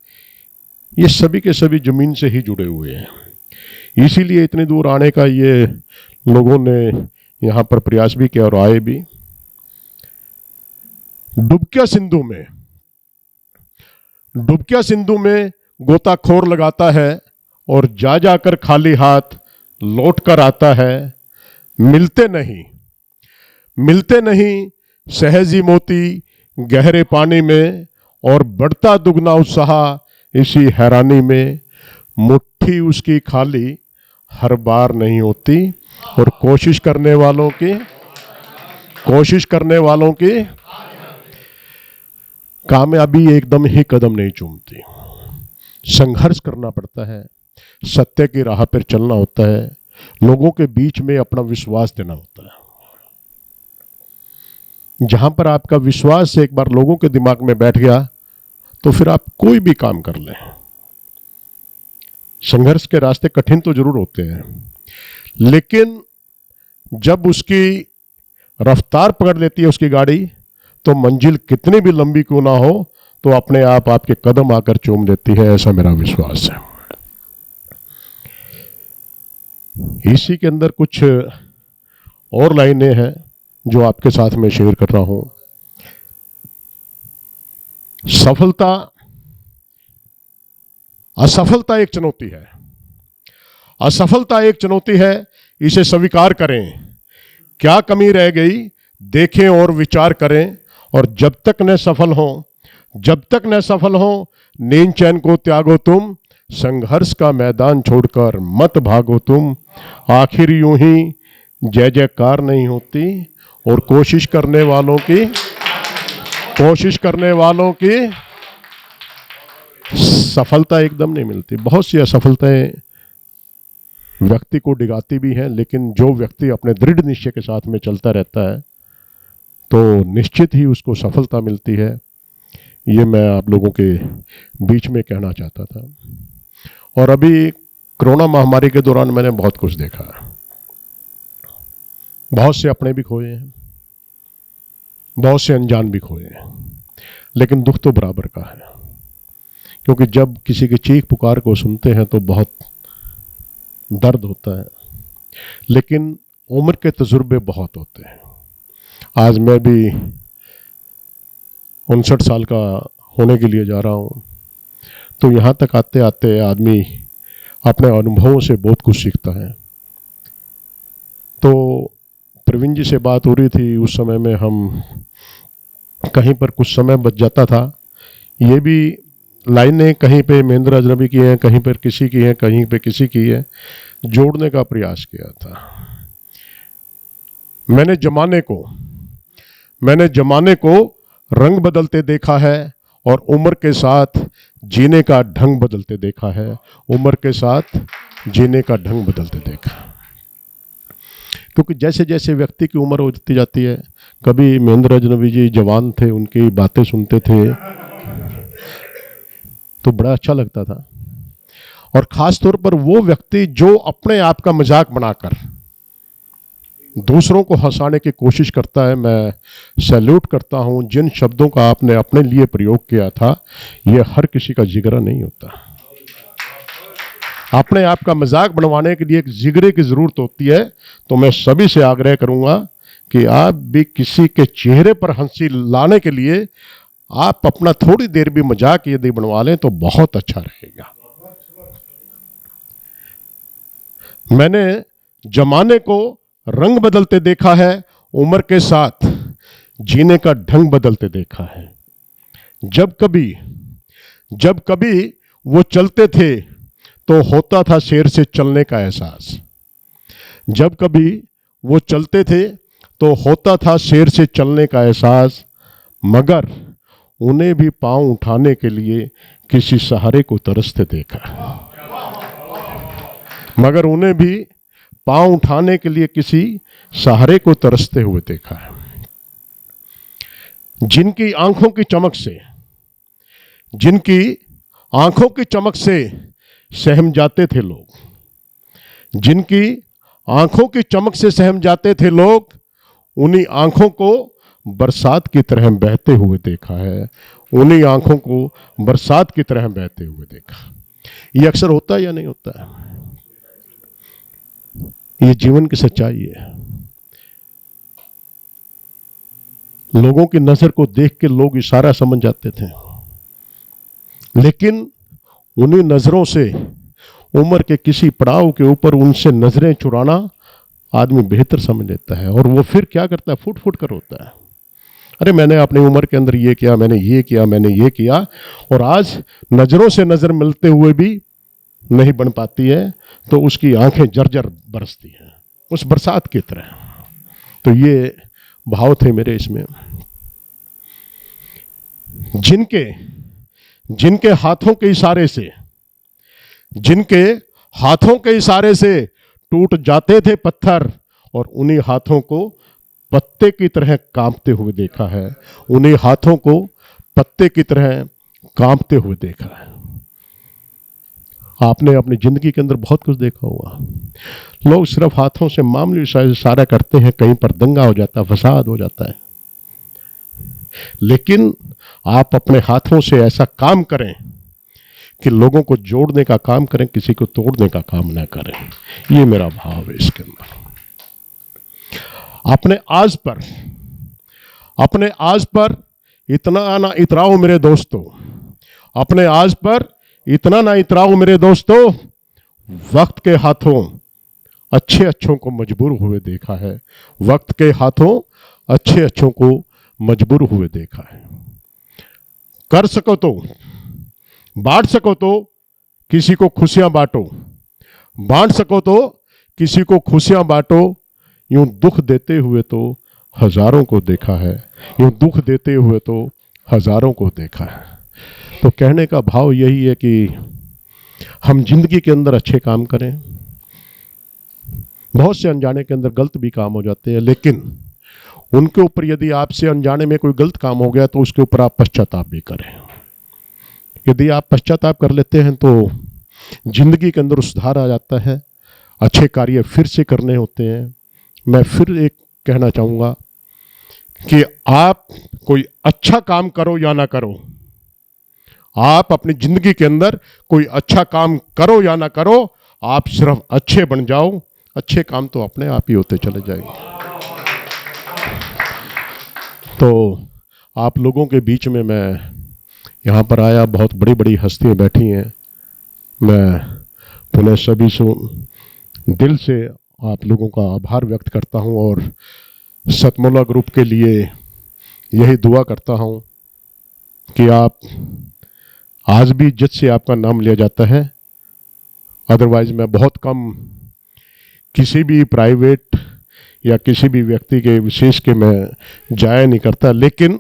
ये सभी के सभी जमीन से ही जुड़े हुए हैं। इसीलिए इतनी दूर आने का ये लोगों ने यहाँ पर प्रयास भी किया और आए भी। डुबकिया सिंधु में गोताखोर लगाता है, और जा जाकर खाली हाथ लौट कर आता है। मिलते नहीं सहजी मोती गहरे पानी में, और बढ़ता दुगना उत्साह इसी हैरानी में। मुट्ठी उसकी खाली हर बार नहीं होती, और कोशिश करने वालों की कामयाबी एकदम ही कदम नहीं चूमती। संघर्ष करना पड़ता है, सत्य की राह पर चलना होता है, लोगों के बीच में अपना विश्वास देना होता है। जहां पर आपका विश्वास एक बार लोगों के दिमाग में बैठ गया, तो फिर आप कोई भी काम कर लें। संघर्ष के रास्ते कठिन तो जरूर होते हैं, लेकिन जब उसकी रफ्तार पकड़ लेती है उसकी गाड़ी, तो मंजिल कितनी भी लंबी क्यों ना हो, तो अपने आप आपके कदम आकर चूम लेती है, ऐसा मेरा विश्वास है। इसी के अंदर कुछ और लाइनें हैं जो आपके साथ में शेयर कर रहा हूं। असफलता एक चुनौती है, इसे स्वीकार करें। क्या कमी रह गई देखें और विचार करें, और जब तक न सफल हो नींद चैन को त्यागो तुम, संघर्ष का मैदान छोड़कर मत भागो तुम। आखिर यूं ही जय जयकार नहीं होती, और कोशिश करने वालों की सफलता एकदम नहीं मिलती। बहुत सी असफलताएं व्यक्ति को डिगाती भी हैं, लेकिन जो व्यक्ति अपने दृढ़ निश्चय के साथ में चलता रहता है तो निश्चित ही उसको सफलता मिलती है। ये मैं आप लोगों के बीच में कहना चाहता था। और अभी कोरोना महामारी के दौरान मैंने बहुत कुछ देखा, बहुत से अपने भी खोए हैं, बहुत से अनजान भी खोए हैं, लेकिन दुख तो बराबर का है, क्योंकि जब किसी की चीख पुकार को सुनते हैं तो बहुत दर्द होता है, लेकिन उम्र के तजुर्बे बहुत होते हैं। आज मैं भी 59 साल का होने के लिए जा रहा हूँ, तो यहाँ तक आते आते आदमी अपने अनुभवों से बहुत कुछ सीखता है। तो प्रवीण जी से बात हो रही थी, उस समय में हम कहीं पर कुछ समय बच जाता था, ये भी लाइनें कहीं पे महेंद्र अजनबी की हैं, कहीं पर किसी की हैं, कहीं पे किसी की है, जोड़ने का प्रयास किया था। मैंने जमाने को रंग बदलते देखा है और उम्र के साथ जीने का ढंग बदलते देखा है, उम्र के साथ जीने का ढंग बदलते देखा। क्योंकि जैसे जैसे व्यक्ति की उम्र होती जाती है, कभी महेंद्र अजनबी जी जवान थे, उनकी बातें सुनते थे तो बड़ा अच्छा लगता था। और खास तौर पर वो व्यक्ति जो अपने आप का मजाक बनाकर दूसरों को हंसाने की कोशिश करता है, मैं सैल्यूट करता हूं। जिन शब्दों का आपने अपने लिए प्रयोग किया था, ये हर किसी का जिगरा नहीं होता। अपने आप का मजाक बनवाने के लिए एक जिगरे की जरूरत होती है। तो मैं सभी से आग्रह करूंगा कि आप भी किसी के चेहरे पर हंसी लाने के लिए आप अपना थोड़ी देर भी मजाक यदि बनवा लें तो बहुत अच्छा रहेगा। मैंने जमाने को रंग बदलते देखा है, उम्र के साथ जीने का ढंग बदलते देखा है। जब कभी वो चलते थे तो होता था शेर से चलने का एहसास। जब कभी वो चलते थे तो होता था शेर से चलने का एहसास, मगर उन्हें भी पांव उठाने के लिए किसी सहारे को तरसते देखा। मगर उन्हें भी पांव उठाने के लिए किसी सहारे को तरसते हुए देखा है। जिनकी आंखों की चमक से सहम जाते थे लोग, जिनकी आंखों की चमक से सहम जाते थे लोग, उन्हीं आंखों को बरसात की तरह बहते हुए देखा है। उन्हीं आंखों को बरसात की तरह बहते हुए देखा। ये अक्सर होता है या नहीं होता है? ये जीवन की सच्चाई है। लोगों की नजर को देख के लोग इशारा समझ जाते थे, लेकिन उन्हीं नजरों से उम्र के किसी पड़ाव के ऊपर उनसे नजरें चुराना आदमी बेहतर समझ लेता है। और वो फिर क्या करता है? फुट फुट कर होता है, अरे मैंने अपनी उम्र के अंदर ये किया, मैंने ये किया, मैंने ये किया। और आज नजरों से नजर मिलते हुए भी नहीं बन पाती है, तो उसकी आंखें जर्जर बरसती हैं उस बरसात की तरह। तो ये भाव थे मेरे इसमें। जिनके हाथों के इशारे से टूट जाते थे पत्थर, और उन्हीं हाथों को पत्ते की तरह कांपते हुए देखा है। उन्हीं हाथों को पत्ते की तरह कांपते हुए देखा है। आपने अपनी जिंदगी के अंदर बहुत कुछ देखा होगा। लोग सिर्फ हाथों से मामूली इशारा करते हैं, कहीं पर दंगा हो जाता है, फसाद हो जाता है। लेकिन आप अपने हाथों से ऐसा काम करें कि लोगों को जोड़ने का काम करें, किसी को तोड़ने का काम ना करें। ये मेरा भाव है इसके अंदर। अपने आज पर इतना ना इतराओ मेरे दोस्तों, अपने आज पर इतना ना इतराओ मेरे दोस्तों। वक्त के हाथों अच्छों को मजबूर हुए देखा है। वक्त के हाथों अच्छों को मजबूर हुए देखा है। कर सको तो बांट सको तो किसी को खुशियां बांटो, बांट सको तो किसी को खुशियां बांटो। यूं दुख देते हुए तो हजारों को देखा है, यूँ दुख देते हुए तो हजारों को देखा है। तो कहने का भाव यही है कि हम जिंदगी के अंदर अच्छे काम करें। बहुत से अनजाने के अंदर गलत भी काम हो जाते हैं, लेकिन उनके ऊपर यदि आपसे अनजाने में कोई गलत काम हो गया तो उसके ऊपर आप पश्चाताप भी करें। यदि आप पश्चाताप कर लेते हैं तो जिंदगी के अंदर सुधार आ जाता है, अच्छे कार्य फिर से करने होते हैं। मैं फिर एक कहना चाहूँगा कि आप कोई अच्छा काम करो या ना करो, आप अपनी जिंदगी के अंदर कोई अच्छा काम करो या ना करो, आप सिर्फ अच्छे बन जाओ, अच्छे काम तो अपने आप ही होते चले जाएंगे। तो आप लोगों के बीच में मैं यहाँ पर आया, बहुत बड़ी बड़ी हस्तियाँ बैठी हैं। मैं पुनः सभी से दिल से आप लोगों का आभार व्यक्त करता हूँ और सतमोला ग्रुप के लिए यही दुआ करता हूँ कि आप आज भी इज्जत से आपका नाम लिया जाता है। अदरवाइज मैं बहुत कम किसी भी प्राइवेट या किसी भी व्यक्ति के विशेष के मैं जाया नहीं करता, लेकिन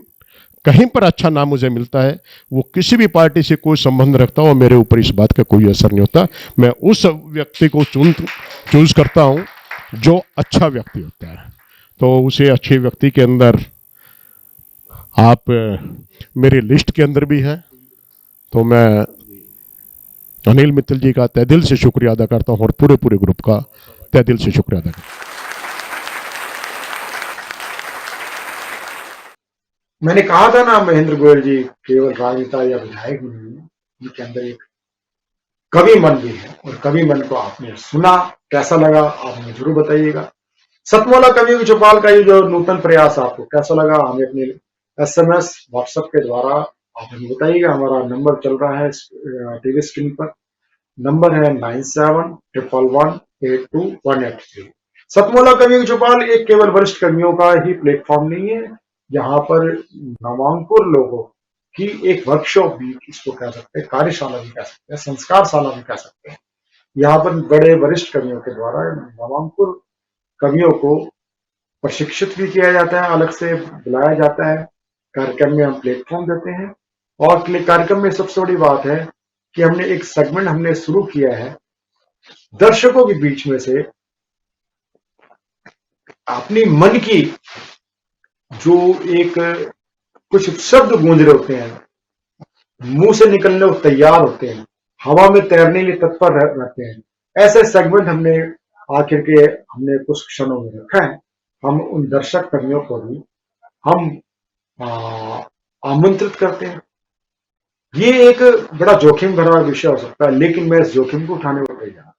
कहीं पर अच्छा नाम मुझे मिलता है, वो किसी भी पार्टी से कोई संबंध रखता हो, मेरे ऊपर इस बात का कोई असर नहीं होता। मैं उस व्यक्ति को चूज करता हूँ जो अच्छा व्यक्ति होता है। तो उसे अच्छे व्यक्ति के अंदर आप मेरी लिस्ट के अंदर भी है। तो मैं अनिल मित्तल जी का तहे दिल से शुक्रिया अदा करता हूँ और पूरे ग्रुप का तहे दिल से शुक्रिया अदा करता हूँ। मैंने कहा था ना, महेंद्र गोयल जी केवल राजनेता या विधायक नहीं है, उनके अंदर एक कवि मन भी है। और कवि मन को आपने सुना, कैसा लगा आप हमें जरूर बताइएगा। सतमोला कवियों की चौपाल का ये जो नूतन प्रयास आपको कैसा लगा, हमें अपने SMS व्हाट्सएप के द्वारा आप हमें बताइएगा। हमारा नंबर चल रहा है टीवी स्क्रीन पर, नंबर है 9711182183। सतमोला कवियों की चौपाल एक केवल वरिष्ठ कवियों का ही प्लेटफॉर्म नहीं है, यहाँ पर नवांकुर लोगों की एक वर्कशॉप भी इसको कह सकते हैं, कार्यशाला भी कह सकते हैं, संस्कारशाला भी कह सकते हैं। यहाँ पर बड़े वरिष्ठ कवियों के द्वारा नवांकुर कवियों को प्रशिक्षित भी किया जाता है, अलग से बुलाया जाता है। कार्यक्रम में हम प्लेटफॉर्म देते हैं और कार्यक्रम में सबसे बड़ी बात है कि हमने एक सेगमेंट हमने शुरू किया है, दर्शकों के बीच में से अपनी मन की जो एक कुछ शब्द गूंज रहे होते हैं, मुंह से निकलने को तैयार होते हैं, हवा में तैरने के लिए तत्पर रहते हैं, ऐसे सेगमेंट हमने आखिर के हमने कुछ क्षणों में रखा है। हम उन दर्शक कर्मियों को भी हम आमंत्रित करते हैं। ये एक बड़ा जोखिम भरा विषय हो सकता है, लेकिन मैं इस जोखिम को उठाने को तैयार।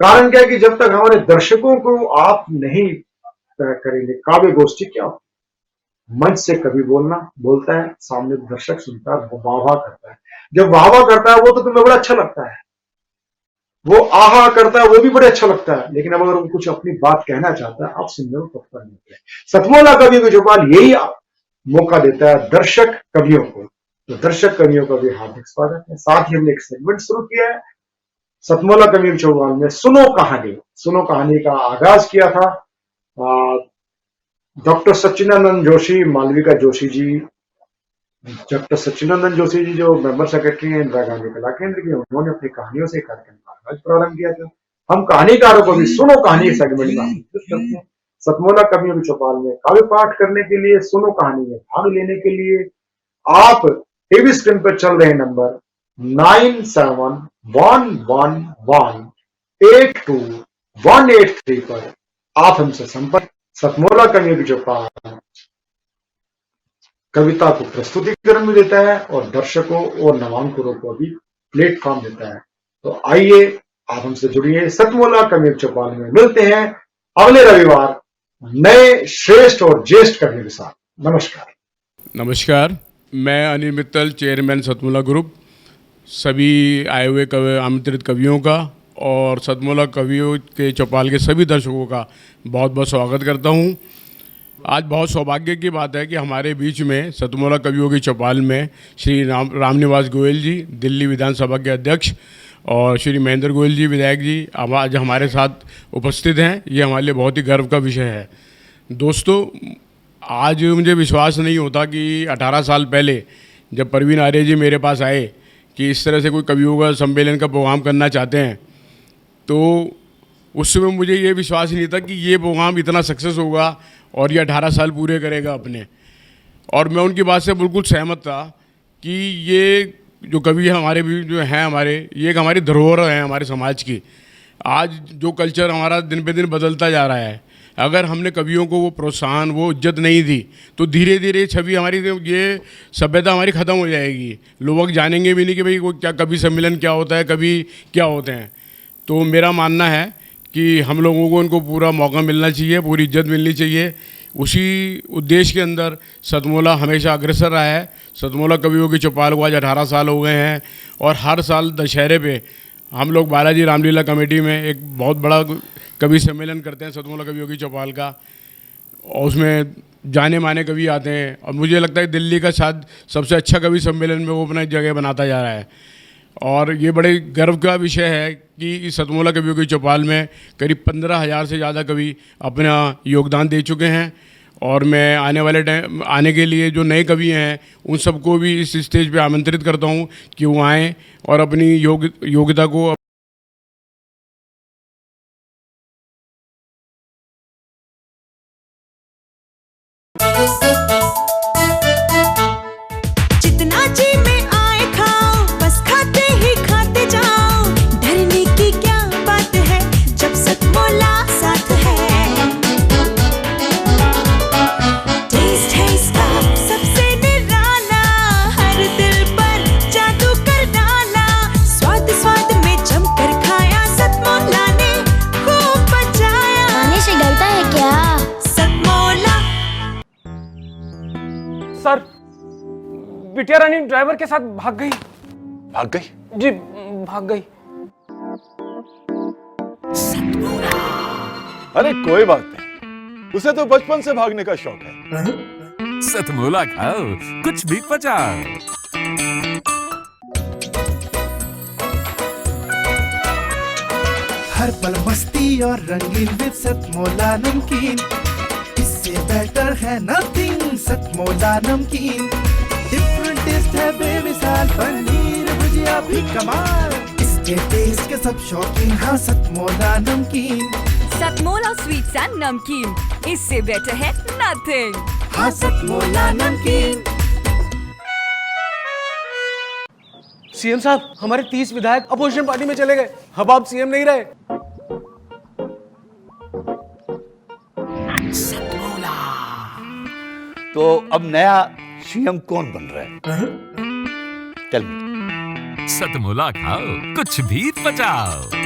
कारण क्या है कि जब तक हमारे दर्शकों को आप नहीं करेंगे, काव्य गोष्ठी क्या होती, मंच से कभी बोलता है, सामने दर्शक सुनता है, वो वाह वाह करता है। जब वाह वाह करता है वो तो तुम्हें बड़ा अच्छा लगता है, वो आहा करता है वो भी बड़ा अच्छा लगता है, लेकिन अब अगर वो कुछ अपनी बात कहना चाहता है, आप सुनने को तत्पर नहीं होते। सतमोला कवियों की चौपाल यही मौका देता है दर्शक कवियों को। तो दर्शक कवियों का भी हार्दिक स्वागत है। साथ ही हमने एक सेगमेंट शुरू किया है सतमोला कवियों की चौपाल में, सुनो कहानी। सुनो कहानी का आगाज किया था डॉक्टर सच्चिदानंद जोशी, मालविका जोशी जी। डॉक्टर सच्चिदानंद जोशी जी जो मेंबर सेक्रेटरी हैं इंदिरा गांधी कला केंद्र के, उन्होंने अपनी कहानियों से कार्यक्रम का आगाज प्रारंभ किया था। हम कहानीकारों को भी सुनो कहानी सेगमेंट में आमंत्रित करते हैं। सतमोला कवियों की चौपाल में काव्य पाठ करने के लिए, सुनो कहानी में भाग लेने के लिए आप टीवी स्क्रीन पर चल रहे नंबर 9711182183 पर आप हमसे संपर्क। सतमोला कवियों की चौपाल कविता को प्रस्तुतिकरण भी देता है और दर्शकों और नवांकुरों को भी प्लेटफॉर्म देता है। तो आइए आप हमसे जुड़िए। सतमोला कवियों की चौपाल में मिलते हैं अगले रविवार नए श्रेष्ठ और ज्येष्ठ कवियों के साथ। नमस्कार। नमस्कार, मैं अनिल मित्तल, चेयरमैन सतमोला ग्रुप, सभी आए हुए आमंत्रित कवियों का और सतमोला कवियों के चौपाल के सभी दर्शकों का बहुत बहुत स्वागत करता हूं। आज बहुत सौभाग्य की बात है कि हमारे बीच में सतमोला कवियों की चौपाल में श्री रामनिवास गोयल जी, दिल्ली विधानसभा के अध्यक्ष, और श्री महेंद्र गोयल जी, विधायक जी, आज हमारे साथ उपस्थित हैं। ये हमारे लिए बहुत ही गर्व का विषय है। दोस्तों, आज मुझे विश्वास नहीं होता कि 18 साल पहले जब परवीन आर्य जी मेरे पास आए कि इस तरह से कोई कवियों का सम्मेलन का प्रोग्राम करना चाहते हैं, तो उस समय मुझे ये विश्वास नहीं था कि ये प्रोग्राम इतना सक्सेस होगा और ये 18 साल पूरे करेगा अपने। और मैं उनकी बात से बिल्कुल सहमत था कि ये जो कवि हमारे भी जो हैं हमारे, ये एक हमारी धरोहर है हमारे समाज की। आज जो कल्चर हमारा दिन पे दिन बदलता जा रहा है, अगर हमने कवियों को वो प्रोत्साहन, वो इज्जत नहीं दी तो धीरे धीरे छवि हमारी, ये सभ्यता हमारी ख़त्म हो जाएगी। लोग जानेंगे भी नहीं कि भाई वो क्या कवि सम्मेलन क्या होता है, कवि क्या होते हैं। तो मेरा मानना है कि हम लोगों को उनको पूरा मौका मिलना चाहिए, पूरी इज्जत मिलनी चाहिए। उसी उद्देश्य के अंदर सतमोला हमेशा अग्रसर रहा है। सतमोला कवियों की चौपाल को आज 18 साल हो गए हैं और हर साल दशहरे पे हम लोग बालाजी रामलीला कमेटी में एक बहुत बड़ा कवि सम्मेलन करते हैं सतमोला कवियों की चौपाल का, और उसमें जाने माने कवि आते हैं। और मुझे लगता है दिल्ली का शायद सबसे अच्छा कवि सम्मेलन में वो अपना जगह बनाता जा रहा है। और ये बड़े गर्व का विषय है कि इस सतमोला कवियों की चौपाल में करीब 15,000 से ज़्यादा कवि अपना योगदान दे चुके हैं। और मैं आने वाले टाइम, आने के लिए जो नए कवि हैं उन सबको भी इस स्टेज पे आमंत्रित करता हूँ कि वो आएँ और अपनी योग्यता को जितना जी में आए खाओ, बस खाते ही खाते जाओ। डरने की क्या बात है जब सतमोला साथ है। टेस्ट है इसका सबसे निराला, हर दिल पर जादू कर डाला। स्वाद स्वाद में जमकर खाया, सतमोला ने खूब बचाया। खाने से गलता है क्या? सतमोला। सर, बिटिया रानी ड्राइवर के साथ भाग गई। भाग गई? जी, भाग गई। अरे कोई बात नहीं, उसे तो बचपन से भागने का शौक है। सतमोला खाओ, कुछ भी पचाओ। हर पल मस्ती और रंगीन विद सतमोला नमकीन, इससे बेटर है नथिंग। सतमोला नमकीन डिफरेंट टेस्ट है बेमिसाल, पनीर भुजिया भी कमाल। इसके टेस्ट के सब शौकीन, हाँ सतमोला नमकीन। सतमोला स्वीट्स एंड नमकीन, इससे बेटर है नथिंग। हाँ सतमोला नमकीन। सीएम साहब, हमारे 30 विधायक अपोजिशन पार्टी में चले गए। अब आप सीएम नहीं रहे। तो अब नया सीएम कौन बन रहा है? Tell me. सतमोला खाओ, कुछ भी पचाओ।